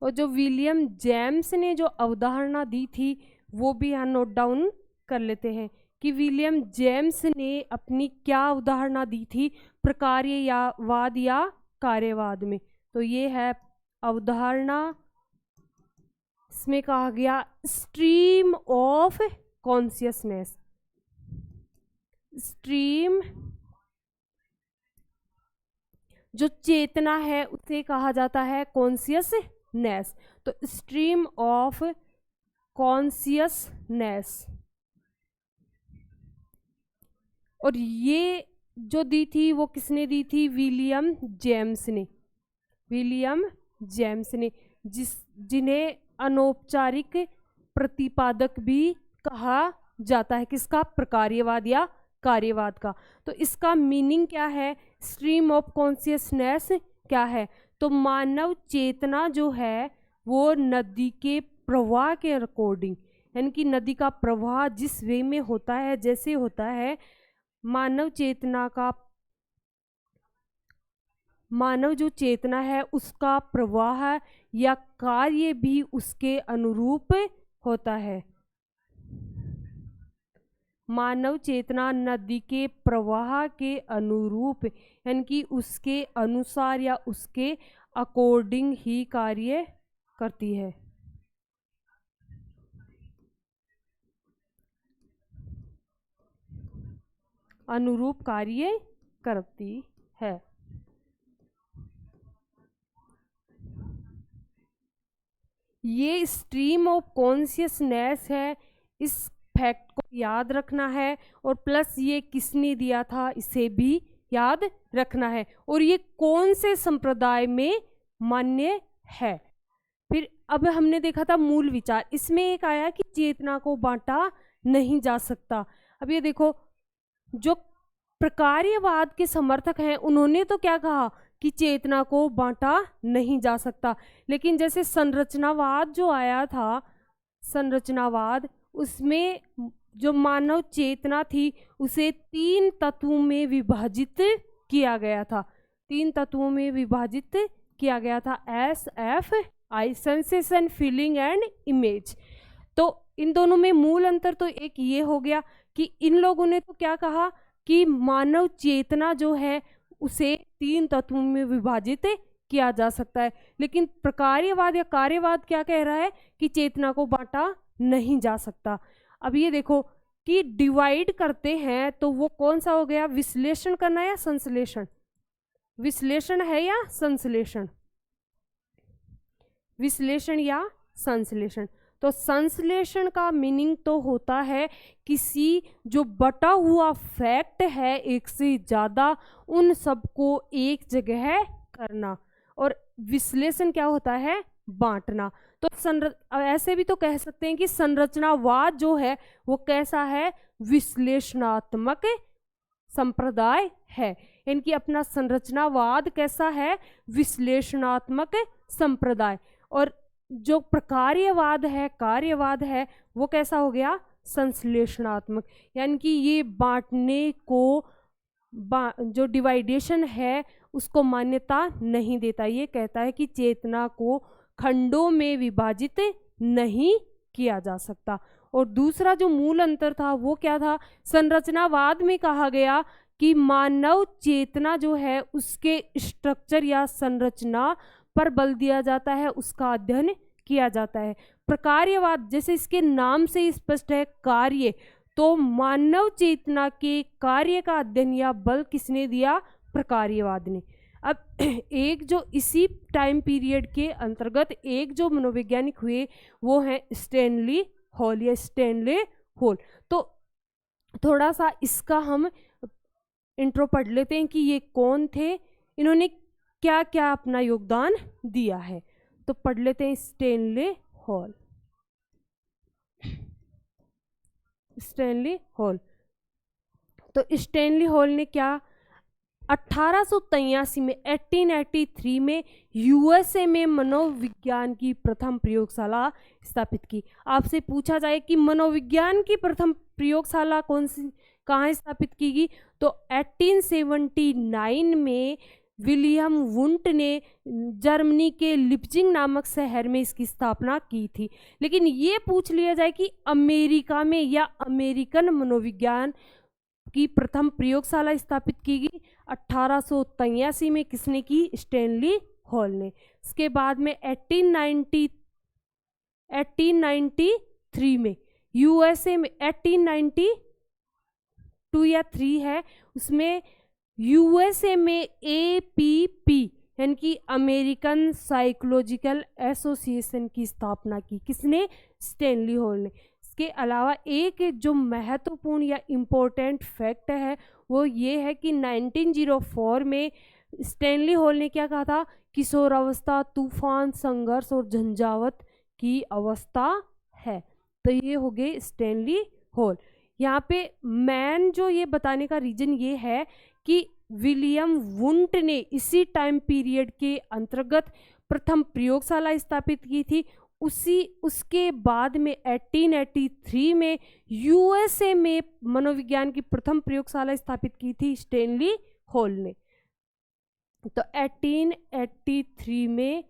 [SPEAKER 1] और जो विलियम जेम्स ने जो अवधारणा दी थी वो भी यहाँ नोट डाउन कर लेते हैं कि विलियम जेम्स ने अपनी क्या अवधारणा दी थी प्रकार्यवाद या कार्यवाद में। तो ये है अवधारणा, इसमें कहा गया स्ट्रीम ऑफ कॉन्शियसनेस, स्ट्रीम जो चेतना है उसे कहा जाता है कॉन्शियसनेस। तो स्ट्रीम ऑफ कॉन्शियसनेस, और ये जो दी थी वो किसने दी थी? विलियम जेम्स ने, विलियम जेम्स ने, जिन्हें अनौपचारिक प्रतिपादक भी कहा जाता है, किसका? प्रकार्यवाद या कार्यवाद का। तो इसका मीनिंग क्या है? स्ट्रीम ऑफ कॉन्शियसनेस क्या है? तो मानव चेतना जो है वो नदी के प्रवाह के अकॉर्डिंग, यानी कि नदी का प्रवाह जिस वे में होता है, जैसे होता है, मानव चेतना का, मानव जो चेतना है उसका प्रवाह या कार्य भी उसके अनुरूप होता है। मानव चेतना नदी के प्रवाह के अनुरूप, यानी कि उसके अनुसार या उसके अकॉर्डिंग ही कार्य करती है। अनुरूप कार्य करती है। ये स्ट्रीम ऑफ कॉन्शियसनेस है, इस फैक्ट को याद रखना है, और प्लस ये किसने दिया था इसे भी याद रखना है, और ये कौन से संप्रदाय में मान्य है। फिर अब हमने देखा था मूल विचार, इसमें एक आया कि चेतना को बांटा नहीं जा सकता। अब ये देखो, जो प्रकार्यवाद के समर्थक हैं उन्होंने तो क्या कहा कि चेतना को बांटा नहीं जा सकता, लेकिन जैसे संरचनावाद जो आया था, संरचनावाद, उसमें जो मानव चेतना थी उसे 3 तत्वों में विभाजित किया गया था, 3 तत्वों में विभाजित किया गया था, SFI, sensation, feeling and image. तो इन दोनों में मूल अंतर तो एक ये हो गया कि इन लोगों ने तो क्या कहा कि मानव चेतना जो है उसे 3 तत्वों में विभाजित किया जा सकता है, लेकिन प्रकार्यवाद या कार्यवाद क्या कह रहा है कि चेतना को बांटा नहीं जा सकता। अब ये देखो कि डिवाइड करते हैं तो वो कौन सा हो गया, विश्लेषण करना या संश्लेषण, विश्लेषण है या संश्लेषण, विश्लेषण या संश्लेषण। तो संश्लेषण का मीनिंग तो होता है किसी जो बटा हुआ फैक्ट है एक से ज्यादा, उन सबको एक जगह करना, और विश्लेषण क्या होता है, बांटना। तो ऐसे भी तो कह सकते हैं कि संरचनावाद जो है वो कैसा है, विश्लेषणात्मक संप्रदाय है। इनकी अपना संरचनावाद कैसा है, विश्लेषणात्मक संप्रदाय। और जो प्रकार्यवाद है, कार्यवाद है, वो कैसा हो गया, संश्लेषणात्मक, यानी कि ये बांटने को जो डिवाइडेशन है उसको मान्यता नहीं देता। ये कहता है कि चेतना को खंडों में विभाजित नहीं किया जा सकता। और दूसरा जो मूल अंतर था वो क्या था, संरचनावाद में कहा गया कि मानव चेतना जो है उसके स्ट्रक्चर या संरचना पर बल दिया जाता है, उसका अध्ययन किया जाता है। प्रकार्यवाद जैसे इसके नाम से स्पष्ट है, कार्य, तो मानव चेतना के कार्य का अध्ययन या बल किसने दिया, प्रकार्यवाद ने। अब एक जो इसी टाइम पीरियड के अंतर्गत एक जो मनोवैज्ञानिक हुए वो है स्टैनली हॉल या स्टैनले हॉल। तो थोड़ा सा इसका हम इंट्रो पढ़ लेते हैं कि ये कौन थे, इन्होंने क्या क्या अपना योगदान दिया है। तो पढ़ लेते हैं स्टैनले हॉल। स्टैनली हॉल, तो स्टैनली हॉल ने क्या 1883 में 1883 में यूएसए में मनोविज्ञान की प्रथम प्रयोगशाला स्थापित की। आपसे पूछा जाए कि मनोविज्ञान की प्रथम प्रयोगशाला कौन सी, कहाँ स्थापित की गई, तो 1879 में विलियम वुंट ने जर्मनी के लिप्जिंग नामक शहर में इसकी स्थापना की थी। लेकिन ये पूछ लिया जाए कि अमेरिका में या अमेरिकन मनोविज्ञान की प्रथम प्रयोगशाला स्थापित की गई 1883 में, किसने की, स्टैनली हॉल ने। इसके बाद में 1893 में यूएसए में, 1892 या 3 है उसमें, यूएसए में APP यानी कि अमेरिकन साइकोलॉजिकल एसोसिएशन की स्थापना की, किसने, स्टैनली हॉल ने। इसके अलावा एक जो महत्वपूर्ण या इम्पोर्टेंट फैक्ट है वो ये है कि 1904 में स्टैनली हॉल ने क्या कहा था, किशोरावस्था तूफान, संघर्ष और झंझावत की अवस्था है। तो ये हो गए स्टैनली हॉल। यहाँ पे मैन जो ये बताने का रीजन ये है कि विलियम वुंट ने इसी टाइम पीरियड के अंतर्गत प्रथम प्रयोगशाला स्थापित की थी। उसके बाद में 1883 में यूएसए में मनोविज्ञान की प्रथम प्रयोगशाला स्थापित की थी स्टैनली हॉल ने। तो 1883 में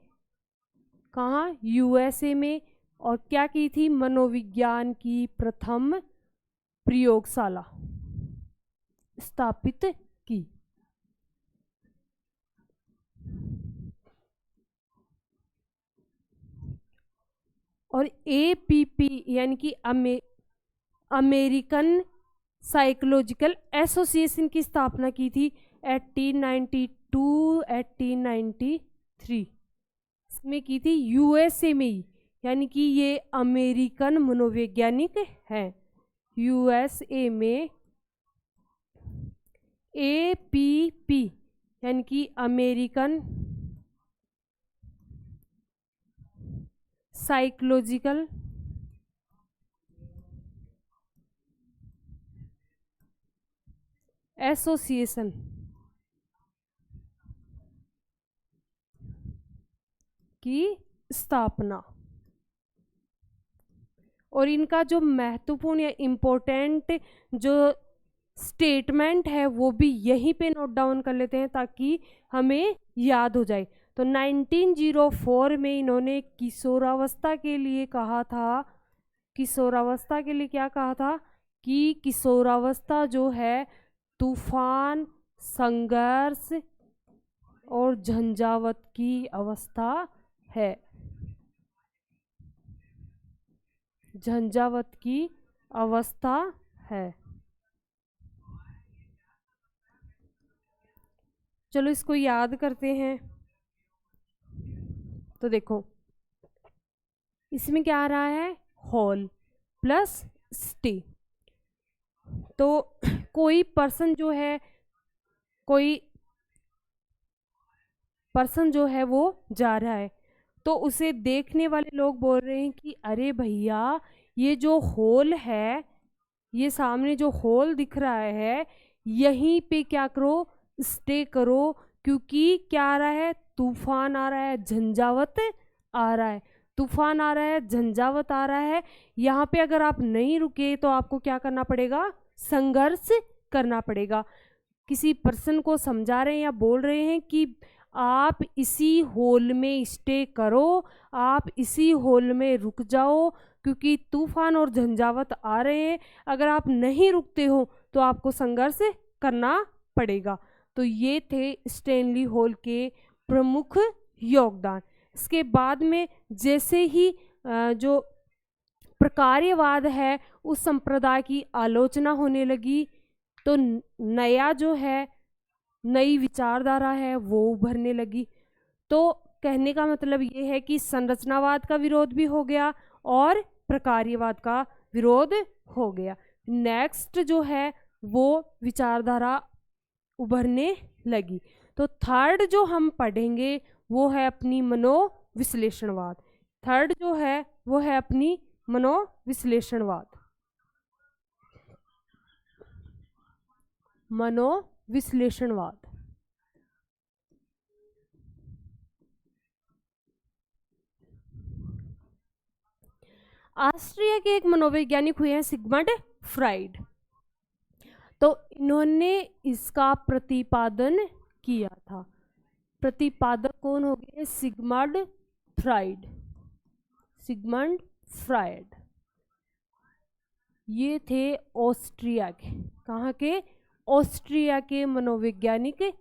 [SPEAKER 1] कहाँ, यूएसए में, और क्या की थी, मनोविज्ञान की प्रथम प्रयोगशाला स्थापित की। और APP यानी कि अमेरिकन साइकोलॉजिकल एसोसिएशन की स्थापना की थी 1892-1893 इसमें की थी, यूएसए में ही, यानी कि ये अमेरिकन मनोवैज्ञानिक हैं। यूएसए में APP यानी कि अमेरिकन साइकोलॉजिकल एसोसिएशन की स्थापना। और इनका जो महत्वपूर्ण या इम्पोर्टेंट जो स्टेटमेंट है वो भी यहीं पे नोट डाउन कर लेते हैं ताकि हमें याद हो जाए। तो 1904 में इन्होंने किशोरावस्था के लिए कहा था, किशोरावस्था के लिए क्या कहा था कि किशोरावस्था जो है तूफान, संघर्ष और झंझावत की अवस्था है, झंझावत की अवस्था है। चलो इसको याद करते हैं। तो देखो इसमें क्या आ रहा है, हॉल प्लस स्टे। तो कोई पर्सन जो है, कोई पर्सन जो है वो जा रहा है, तो उसे देखने वाले लोग बोल रहे हैं कि अरे भैया ये जो हॉल है, ये सामने जो हॉल दिख रहा है यहीं पे क्या करो, स्टे करो, क्योंकि क्या आ रहा है, तूफान आ रहा है, झंझावत आ रहा है, तूफान आ रहा है, झंझावत आ रहा है। यहाँ पे अगर आप नहीं रुके तो आपको क्या करना पड़ेगा, संघर्ष करना पड़ेगा। किसी पर्सन को समझा रहे हैं या बोल रहे हैं कि आप इसी हॉल में स्टे करो, आप इसी हॉल में रुक जाओ, क्योंकि तूफान और झंझावत आ रहे हैं, अगर आप नहीं रुकते हो तो आपको संघर्ष करना पड़ेगा। तो ये थे स्टैनली हॉल के प्रमुख योगदान। इसके बाद में जैसे ही जो प्रकार्यवाद है उस संप्रदाय की आलोचना होने लगी, तो नया जो है, नई विचारधारा है वो उभरने लगी। तो कहने का मतलब ये है कि संरचनावाद का विरोध भी हो गया और प्रकार्यवाद का विरोध हो गया। नेक्स्ट जो है वो विचारधारा उभरने लगी। तो थर्ड जो हम पढ़ेंगे वो है अपनी मनोविश्लेषणवाद। थर्ड जो है वो है अपनी मनोविश्लेषणवाद। मनोविश्लेषणवाद ऑस्ट्रिया के एक मनोवैज्ञानिक हुए हैं सिगमंड फ्राइड। तो इन्होंने इसका प्रतिपादन किया था। प्रतिपादक कौन हो गए, सिगमंड फ्राइड। सिगमंड फ्राइड ये थे ऑस्ट्रिया के, कहाँ के, ऑस्ट्रिया के मनोवैज्ञानिक थे।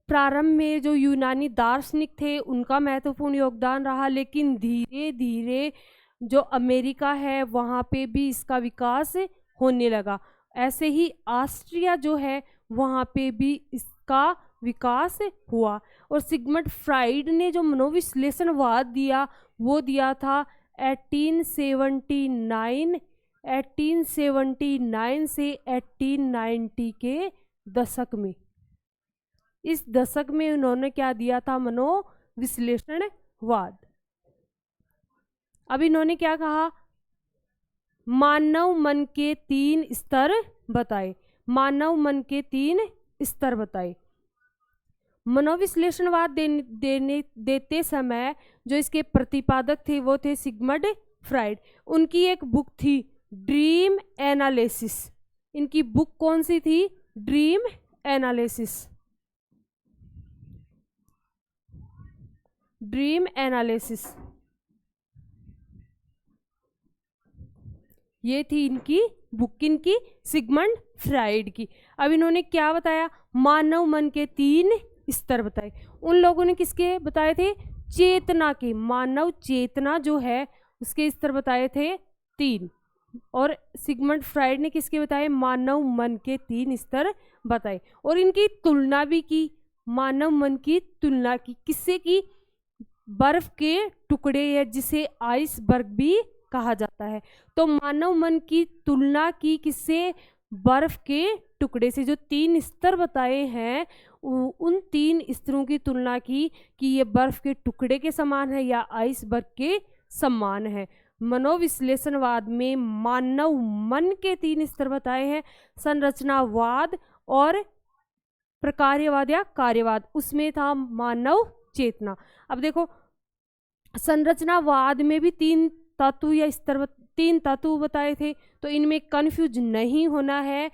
[SPEAKER 1] प्रारंभ में जो यूनानी दार्शनिक थे उनका महत्वपूर्ण योगदान रहा, लेकिन धीरे धीरे जो अमेरिका है वहाँ पे भी इसका विकास होने लगा। ऐसे ही ऑस्ट्रिया जो है वहाँ पे भी इसका विकास हुआ। और सिगमंड फ्राइड ने जो मनोविश्लेषणवाद दिया वो दिया था 1879 से 1890 के दशक में। इस दशक में उन्होंने क्या दिया था, मनोविश्लेषणवाद। अब इन्होंने क्या कहा, मानव मन के 3 स्तर बताए। मानव मन के 3 स्तर बताए। मनोविश्लेषणवाद देते समय जो इसके प्रतिपादक थे वो थे सिगमंड फ्राइड। उनकी एक बुक थी ड्रीम एनालिसिस। इनकी बुक कौन सी थी, ड्रीम एनालिसिस। ड्रीम एनालिसिस ये थी इनकी बुक, इनकी सिगमंड फ्राइड की। अब इन्होंने क्या बताया, मानव मन के 3 स्तर बताए। उन लोगों ने किसके बताए थे, चेतना के, मानव चेतना जो है उसके स्तर बताए थे 3। और सिगमंड फ्राइड ने किसके बताए, मानव मन के 3 स्तर बताए। और इनकी तुलना भी की, मानव मन की तुलना की, किससे की, बर्फ के टुकड़े या जिसे आइसबर्ग भी कहा जाता है। तो मानव मन की तुलना की किससे, बर्फ के टुकड़े से। जो 3 स्तर बताए हैं उन 3 स्तरों की तुलना की कि ये बर्फ के टुकड़े के समान है या आइसबर्ग के समान है। मनोविश्लेषणवाद में मानव मन के 3 स्तर बताए हैं। संरचनावाद और प्रकार्यवाद या कार्यवाद, उसमें था मानव चेतना। अब देखो संरचनावाद में भी 3 तत्व या स्तर, 3 तत्व बताए थे, तो इनमें कंफ्यूज नहीं होना है।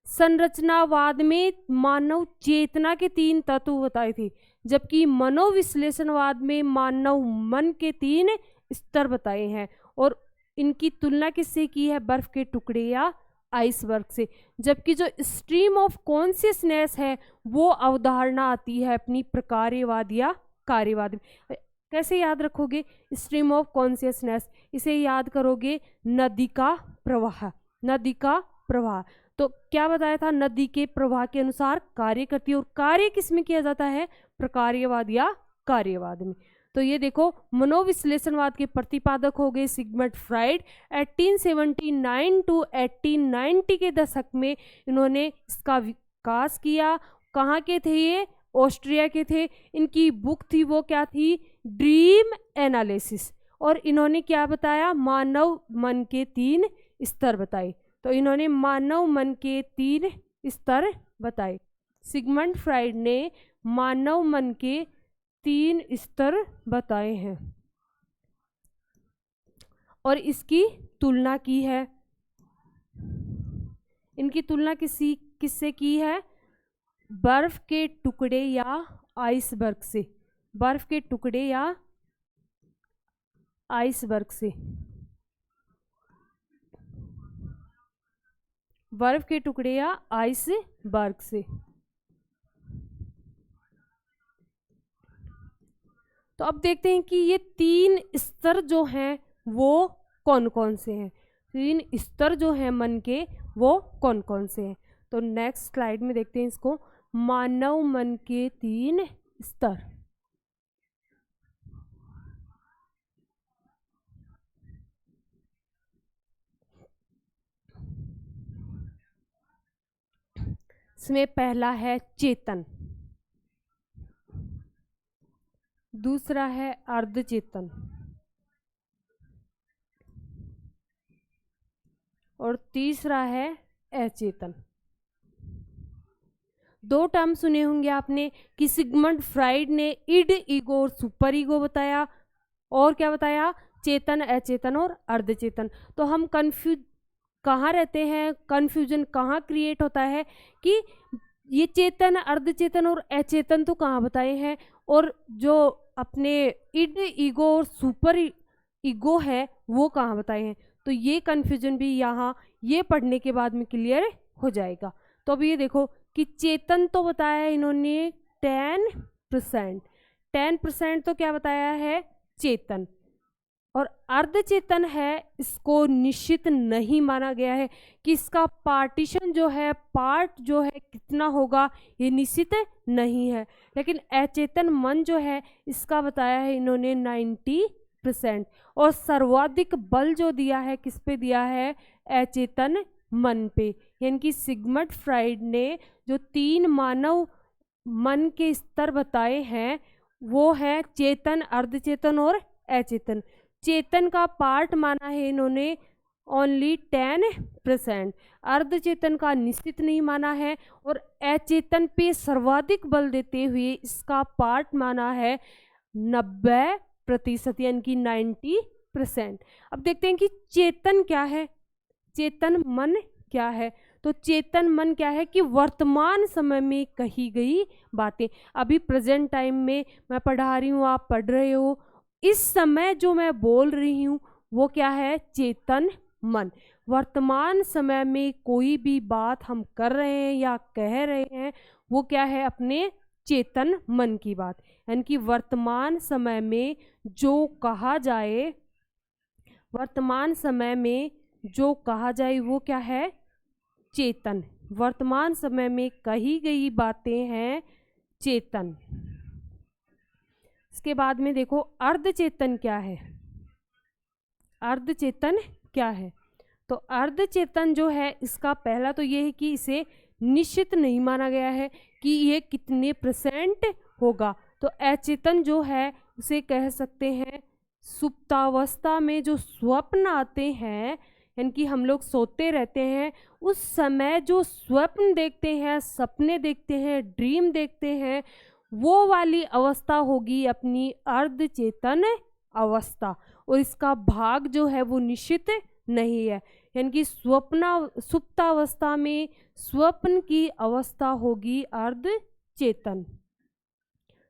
[SPEAKER 1] संरचनावाद में मानव चेतना के 3 तत्व बताए थे, जबकि मनोविश्लेषणवाद में मानव मन के 3 स्तर बताए हैं। और इनकी तुलना किससे की है? बर्फ के टुकड़े या आइसबर्ग से। जबकि जो स्ट्रीम ऑफ कॉन्शियसनेस है वो अवधारणा आती है अपनी प्रकार्यवाद या कार्यवाद में। कैसे याद रखोगे स्ट्रीम ऑफ कॉन्शियसनेस? इसे याद करोगे नदी का प्रवाह। नदी का प्रवाह तो क्या बताया था? नदी के प्रवाह के अनुसार कार्य करती है। और कार्य किस में किया जाता है? प्रकार्यवाद या कार्यवाद में। तो ये देखो मनोविश्लेषणवाद के प्रतिपादक हो गए सिगमंड फ्राइड। 1879 टू 1890 के दशक में इन्होंने इसका विकास किया। कहाँ के थे ये? ऑस्ट्रिया के थे। इनकी बुक थी वो क्या थी? Dream analysis. और इन्होंने क्या बताया? मानव मन के 3 स्तर बताए। तो इन्होंने मानव मन के 3 स्तर बताए। सिगमंड फ्राइड ने मानव मन के 3 स्तर बताए हैं और इसकी तुलना की है। इनकी तुलना किससे की है? बर्फ के टुकड़े या आइसबर्ग से। बर्फ के टुकड़े या आइसबर्ग से। बर्फ के टुकड़े या आइसबर्ग से। तो अब देखते हैं कि ये 3 स्तर जो हैं वो कौन कौन से हैं। 3 स्तर जो हैं मन के वो कौन कौन से हैं। तो नेक्स्ट स्लाइड में देखते हैं इसको। मानव मन के 3 स्तर। इसमें पहला है चेतन, दूसरा है अर्धचेतन और तीसरा है अचेतन। 2 टर्म सुने होंगे आपने कि सिगमंड फ्राइड ने इड, ईगो और सुपर ईगो बताया। और क्या बताया? चेतन, अचेतन और अर्धचेतन। तो हम कंफ्यूज कहाँ रहते हैं? कंफ्यूजन कहाँ क्रिएट होता है कि ये चेतन, अर्धचेतन और अचेतन तो कहाँ बताए हैं और जो अपने इड, ईगो और सुपर ईगो है वो कहाँ बताए हैं। तो ये कंफ्यूजन भी यहाँ ये पढ़ने के बाद में क्लियर हो जाएगा। तो अब ये देखो कि चेतन तो बताया है इन्होंने 10%। 10% तो क्या बताया है? चेतन। और अर्धचेतन है इसको निश्चित नहीं माना गया है कि इसका पार्टीशन जो है, पार्ट जो है कितना होगा, ये निश्चित नहीं है। लेकिन अचेतन मन जो है इसका बताया है इन्होंने 90%। और सर्वाधिक बल जो दिया है किस पे दिया है? अचेतन मन पे। यानी कि सिगमंड फ्राइड ने जो 3 मानव मन के स्तर बताए हैं वो है चेतन, अर्धचेतन और अचेतन। चेतन का पार्ट माना है इन्होंने ओनली 10%। अर्धचेतन का निश्चित नहीं माना है और अचेतन पे सर्वाधिक बल देते हुए इसका पार्ट माना है 90%, यानी कि 90%। अब देखते हैं कि चेतन क्या है, चेतन मन क्या है। तो चेतन मन क्या है कि वर्तमान समय में कही गई बातें। अभी प्रेजेंट टाइम में मैं पढ़ा रही हूँ, आप पढ़ रहे हो, इस समय जो मैं बोल रही हूँ वो क्या है? चेतन मन। वर्तमान समय में कोई भी बात हम कर रहे हैं या कह रहे हैं वो क्या है? अपने चेतन मन की बात। यानी कि वर्तमान समय में जो कहा जाए, वर्तमान समय में जो कहा जाए वो क्या है? चेतन। वर्तमान समय में कही गई बातें हैं चेतन। इसके बाद में देखो अर्धचेतन क्या है। अर्धचेतन क्या है? तो अर्धचेतन जो है इसका पहला तो ये है कि इसे निश्चित नहीं माना गया है कि ये कितने % होगा। तो अचेतन जो है उसे कह सकते हैं सुप्तावस्था में जो स्वप्न आते हैं, यानी कि हम लोग सोते रहते हैं उस समय जो स्वप्न देखते हैं, सपने देखते हैं, ड्रीम देखते हैं, वो वाली अवस्था होगी अपनी अर्धचेतन अवस्था। और इसका भाग जो है वो निश्चित नहीं है। यानी कि सुप्तावस्था में स्वप्न की अवस्था होगी अर्ध चेतन,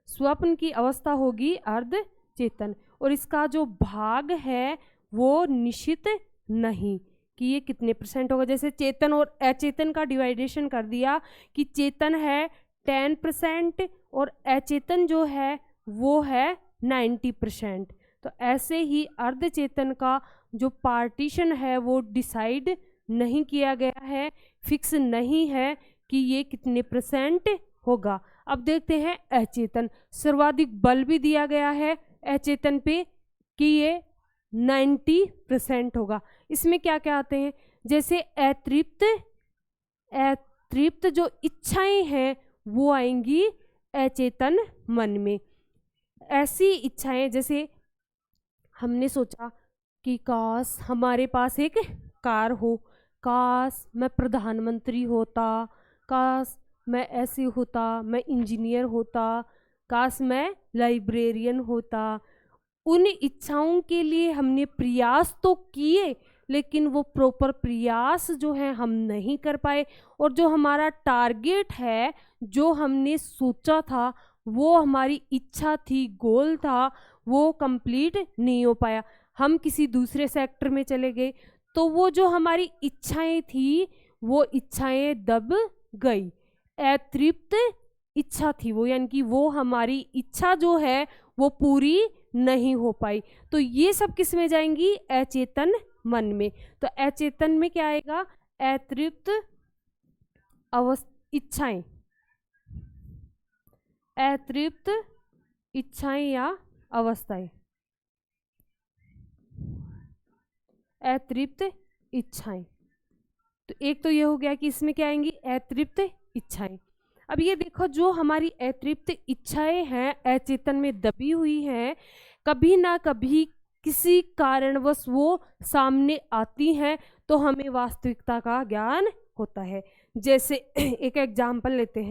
[SPEAKER 1] स्वप्न की अवस्था होगी अर्ध चेतन। और इसका जो भाग है वो निश्चित नहीं कि ये कितने % होगा। जैसे चेतन और अचेतन का डिवाइडेशन कर दिया कि चेतन है 10% और अचेतन जो है वो है 90%। तो ऐसे ही अर्धचेतन का जो पार्टीशन है वो डिसाइड नहीं किया गया है, फिक्स नहीं है कि ये कितने % होगा। अब देखते हैं अचेतन। सर्वाधिक बल भी दिया गया है अचेतन पे कि ये 90% होगा। इसमें क्या क्या आते हैं, जैसे अतृप्त जो इच्छाएं हैं वो आएंगी अचेतन मन में। ऐसी इच्छाएं जैसे हमने सोचा कि काश हमारे पास एक कार हो, काश मैं प्रधानमंत्री होता, काश मैं ऐसे होता, मैं इंजीनियर होता, काश मैं लाइब्रेरियन होता। उन इच्छाओं के लिए हमने प्रयास तो किए, लेकिन वो प्रॉपर प्रयास जो है हम नहीं कर पाए, और जो हमारा टारगेट है, जो हमने सोचा था, वो हमारी इच्छा थी, गोल था, वो कंप्लीट नहीं हो पाया। हम किसी दूसरे सेक्टर में चले गए, तो वो जो हमारी इच्छाएं थी वो इच्छाएं दब गई। अतृप्त इच्छा थी वो, यानी कि वो हमारी इच्छा जो है वो पूरी नहीं हो पाई। तो ये सब किस में जाएंगी, अचेतन मन में। तो अचेतन में क्या आएगा, अतृप्त इच्छाएं, अतृप्त इच्छाएं या अवस्थाएं, अतृप्त इच्छाएं। तो एक तो ये हो गया कि इसमें क्या आएंगी, अतृप्त इच्छाएं। अब ये देखो, जो हमारी अतृप्त इच्छाएं हैं अचेतन में दबी हुई हैं, कभी ना कभी किसी कारणवश वो सामने आती हैं, तो हमें वास्तविकता का ज्ञान होता है। जैसे एक एग्जाम्पल लेते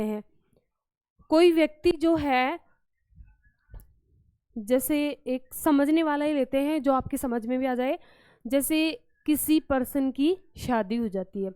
[SPEAKER 1] हैं, कोई व्यक्ति जो है, जैसे एक समझने वाला ही लेते हैं जो आपकी समझ में भी आ जाए। जैसे किसी पर्सन की शादी हो जाती है,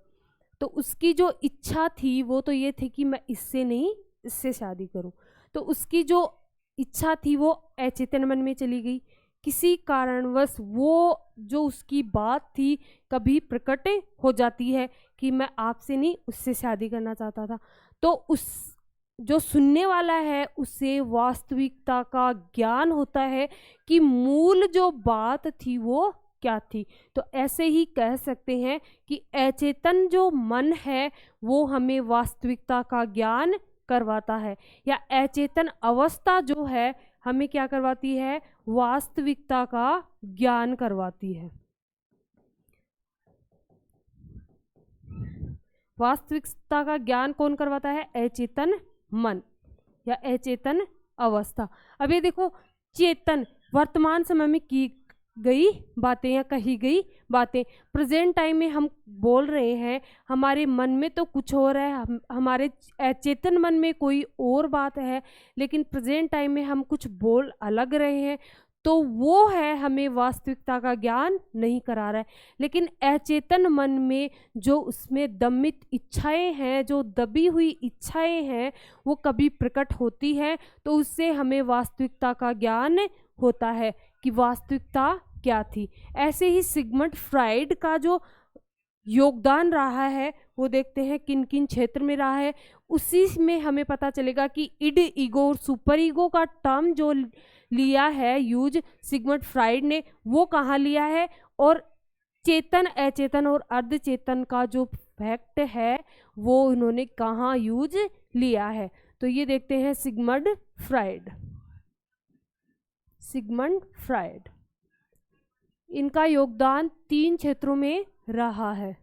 [SPEAKER 1] तो उसकी जो इच्छा थी वो तो ये थी कि मैं इससे नहीं, इससे शादी करूं। तो उसकी जो इच्छा थी वो अचेतन मन में चली गई। किसी कारणवश वो जो उसकी बात थी कभी प्रकट हो जाती है कि मैं आपसे नहीं, उससे शादी करना चाहता था। तो उस जो सुनने वाला है उसे वास्तविकता का ज्ञान होता है कि मूल जो बात थी वो क्या थी। तो ऐसे ही कह सकते हैं कि अचेतन जो मन है वो हमें वास्तविकता का ज्ञान करवाता है, या अचेतन अवस्था जो है हमें क्या करवाती है, वास्तविकता का ज्ञान करवाती है। वास्तविकता का ज्ञान कौन करवाता है, अचेतन मन या अचेतन अवस्था। अब ये देखो, चेतन वर्तमान समय में की गई बातें या कही गई बातें, प्रेजेंट टाइम में हम बोल रहे हैं, हमारे मन में तो कुछ हो रहा है, हमारे अचेतन मन में कोई और बात है, लेकिन प्रेजेंट टाइम में हम कुछ बोल अलग रहे हैं, तो वो है हमें वास्तविकता का ज्ञान नहीं करा रहा है। लेकिन अचेतन मन में जो उसमें दमित इच्छाएं हैं, जो दबी हुई इच्छाएं हैं, वो कभी प्रकट होती है, तो उससे हमें वास्तविकता का ज्ञान होता है कि वास्तविकता क्या थी। ऐसे ही सिगमंड फ्राइड का जो योगदान रहा है वो देखते हैं किन किन क्षेत्र में रहा है। उसी में हमें पता चलेगा कि इड, ईगो और सुपर ईगो का टर्म जो लिया है यूज सिगमंड फ्राइड ने, वो कहाँ लिया है, और चेतन, अचेतन और अर्धचेतन का जो फैक्ट है वो उन्होंने कहाँ यूज लिया है। तो ये देखते हैं सिगमंड फ्राइड, इनका योगदान 3 क्षेत्रों में रहा है।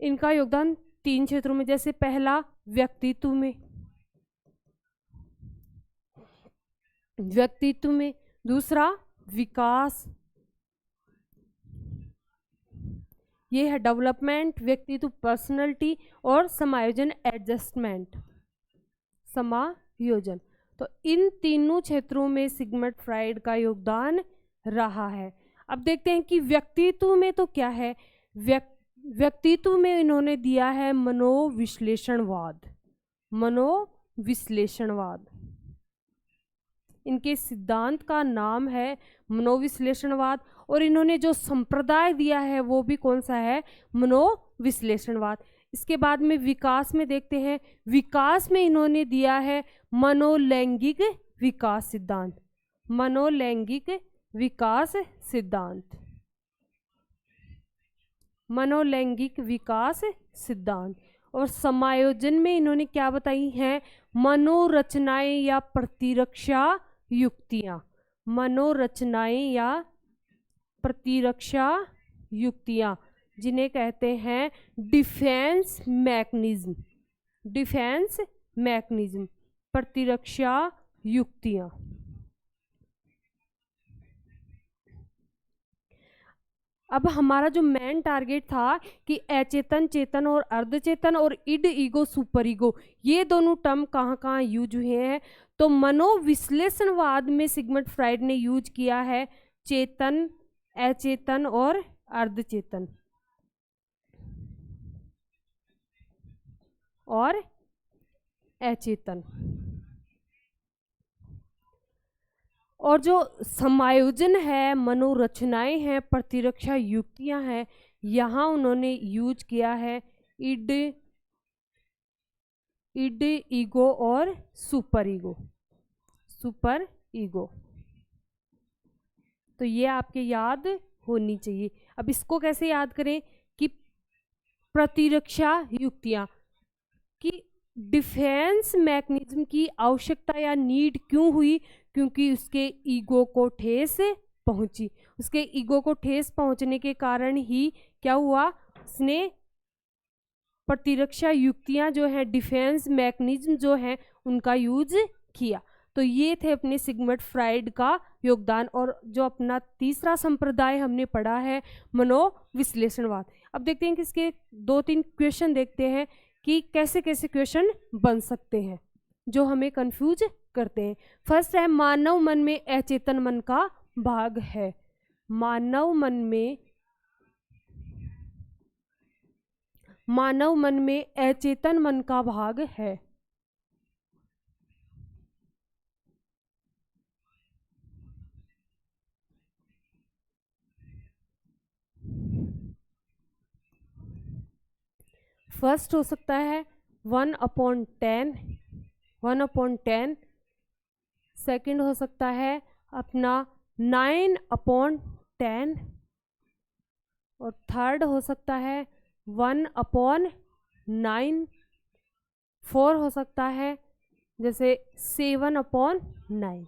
[SPEAKER 1] इनका योगदान 3 क्षेत्रों में, जैसे पहला व्यक्तित्व में, दूसरा विकास, ये है डेवलपमेंट, व्यक्तित्व पर्सनैलिटी, और समायोजन एडजस्टमेंट, समायोजन। तो इन तीनों क्षेत्रों में सिगमंड फ्राइड का योगदान रहा है। अब देखते हैं कि व्यक्तित्व में तो क्या है। व्यक्तित्व में इन्होंने दिया है मनोविश्लेषणवाद। मनोविश्लेषणवाद, इनके सिद्धांत का नाम है मनोविश्लेषणवाद, और इन्होंने जो संप्रदाय दिया है वो भी कौन सा है, मनोविश्लेषणवाद। इसके बाद में विकास में देखते हैं, विकास में इन्होंने दिया है मनोलैंगिक विकास सिद्धांत। मनोलैंगिक विकास सिद्धांत, मनोलैंगिक विकास सिद्धांत। और समायोजन में इन्होंने क्या बताई हैं, मनोरचनाएं या प्रतिरक्षा युक्तियां। मनोरचनाएं या प्रतिरक्षा युक्तियां, जिन्हें कहते हैं डिफेंस मैकेनिज्म। डिफेंस मैकेनिज्म, प्रतिरक्षा युक्तियां। अब हमारा जो मेन टारगेट था कि अचेतन, चेतन और अर्धचेतन और इड, ईगो, सुपर ईगो, ये दोनों टर्म कहाँ कहाँ यूज हुए हैं। तो मनोविश्लेषणवाद में सिगमंड फ्राइड ने यूज किया है चेतन, अचेतन और अर्धचेतन और अचेतन। और जो समायोजन है, मनोरचनाएं हैं, प्रतिरक्षा युक्तियां हैं, यहाँ उन्होंने यूज किया है इड, ईगो और सुपर ईगो। सुपर ईगो, तो ये आपके याद होनी चाहिए। अब इसको कैसे याद करें कि प्रतिरक्षा युक्तियां कि डिफेंस मैकेनिज्म की आवश्यकता या नीड क्यों हुई, क्योंकि उसके ईगो को ठेस पहुंची। उसके ईगो को ठेस पहुंचने के कारण ही क्या हुआ, उसने प्रतिरक्षा युक्तियां जो है, डिफेंस मैकेनिज्म जो है, उनका यूज किया। तो ये थे अपने सिगमंड फ्राइड का योगदान। और जो अपना तीसरा संप्रदाय हमने पढ़ा है मनोविश्लेषणवाद। अब देखते हैं कि इसके 2-3 क्वेश्चन देखते हैं कि कैसे कैसे क्वेश्चन बन सकते हैं जो हमें कंफ्यूज करते हैं। फर्स्ट है, मानव मन में अचेतन मन का भाग है। मानव मन में अचेतन मन का भाग है। फर्स्ट हो सकता है 1/10। सेकंड हो सकता है अपना 9/10। और थर्ड हो सकता है 1/9। 4 हो सकता है जैसे 7/9।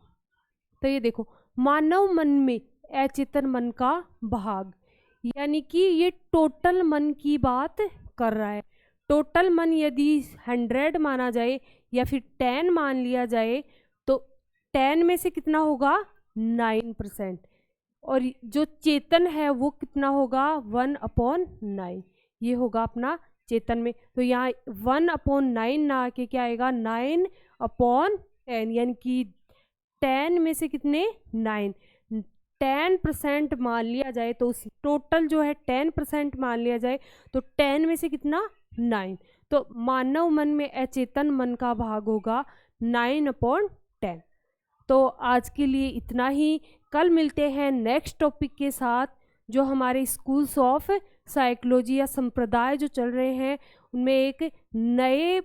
[SPEAKER 1] तो ये देखो, मानव मन में अचेतन मन का भाग, यानी कि ये टोटल मन की बात कर रहा है। टोटल मन यदि 100 माना जाए या फिर 10 मान लिया जाए तो 10 में से कितना होगा, 9%। और जो चेतन है वो कितना होगा, 1/9। ये होगा अपना चेतन में। तो यहाँ 1/9 ना आके क्या आएगा, 9/10, यानी कि 10 में से कितने, 9। 10% मान लिया जाए तो उस टोटल जो है 10% मान लिया जाए तो 10 में से कितना, 9। तो मानव मन में अचेतन मन का भाग होगा 9/10। तो आज के लिए इतना ही। कल मिलते हैं नेक्स्ट टॉपिक के साथ, जो हमारे स्कूल्स ऑफ साइकोलॉजी या संप्रदाय जो चल रहे हैं उनमें एक नए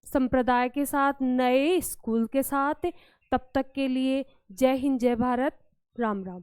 [SPEAKER 1] संप्रदाय के साथ, नए स्कूल के साथ। तब तक के लिए जय हिंद, जय भारत, राम राम।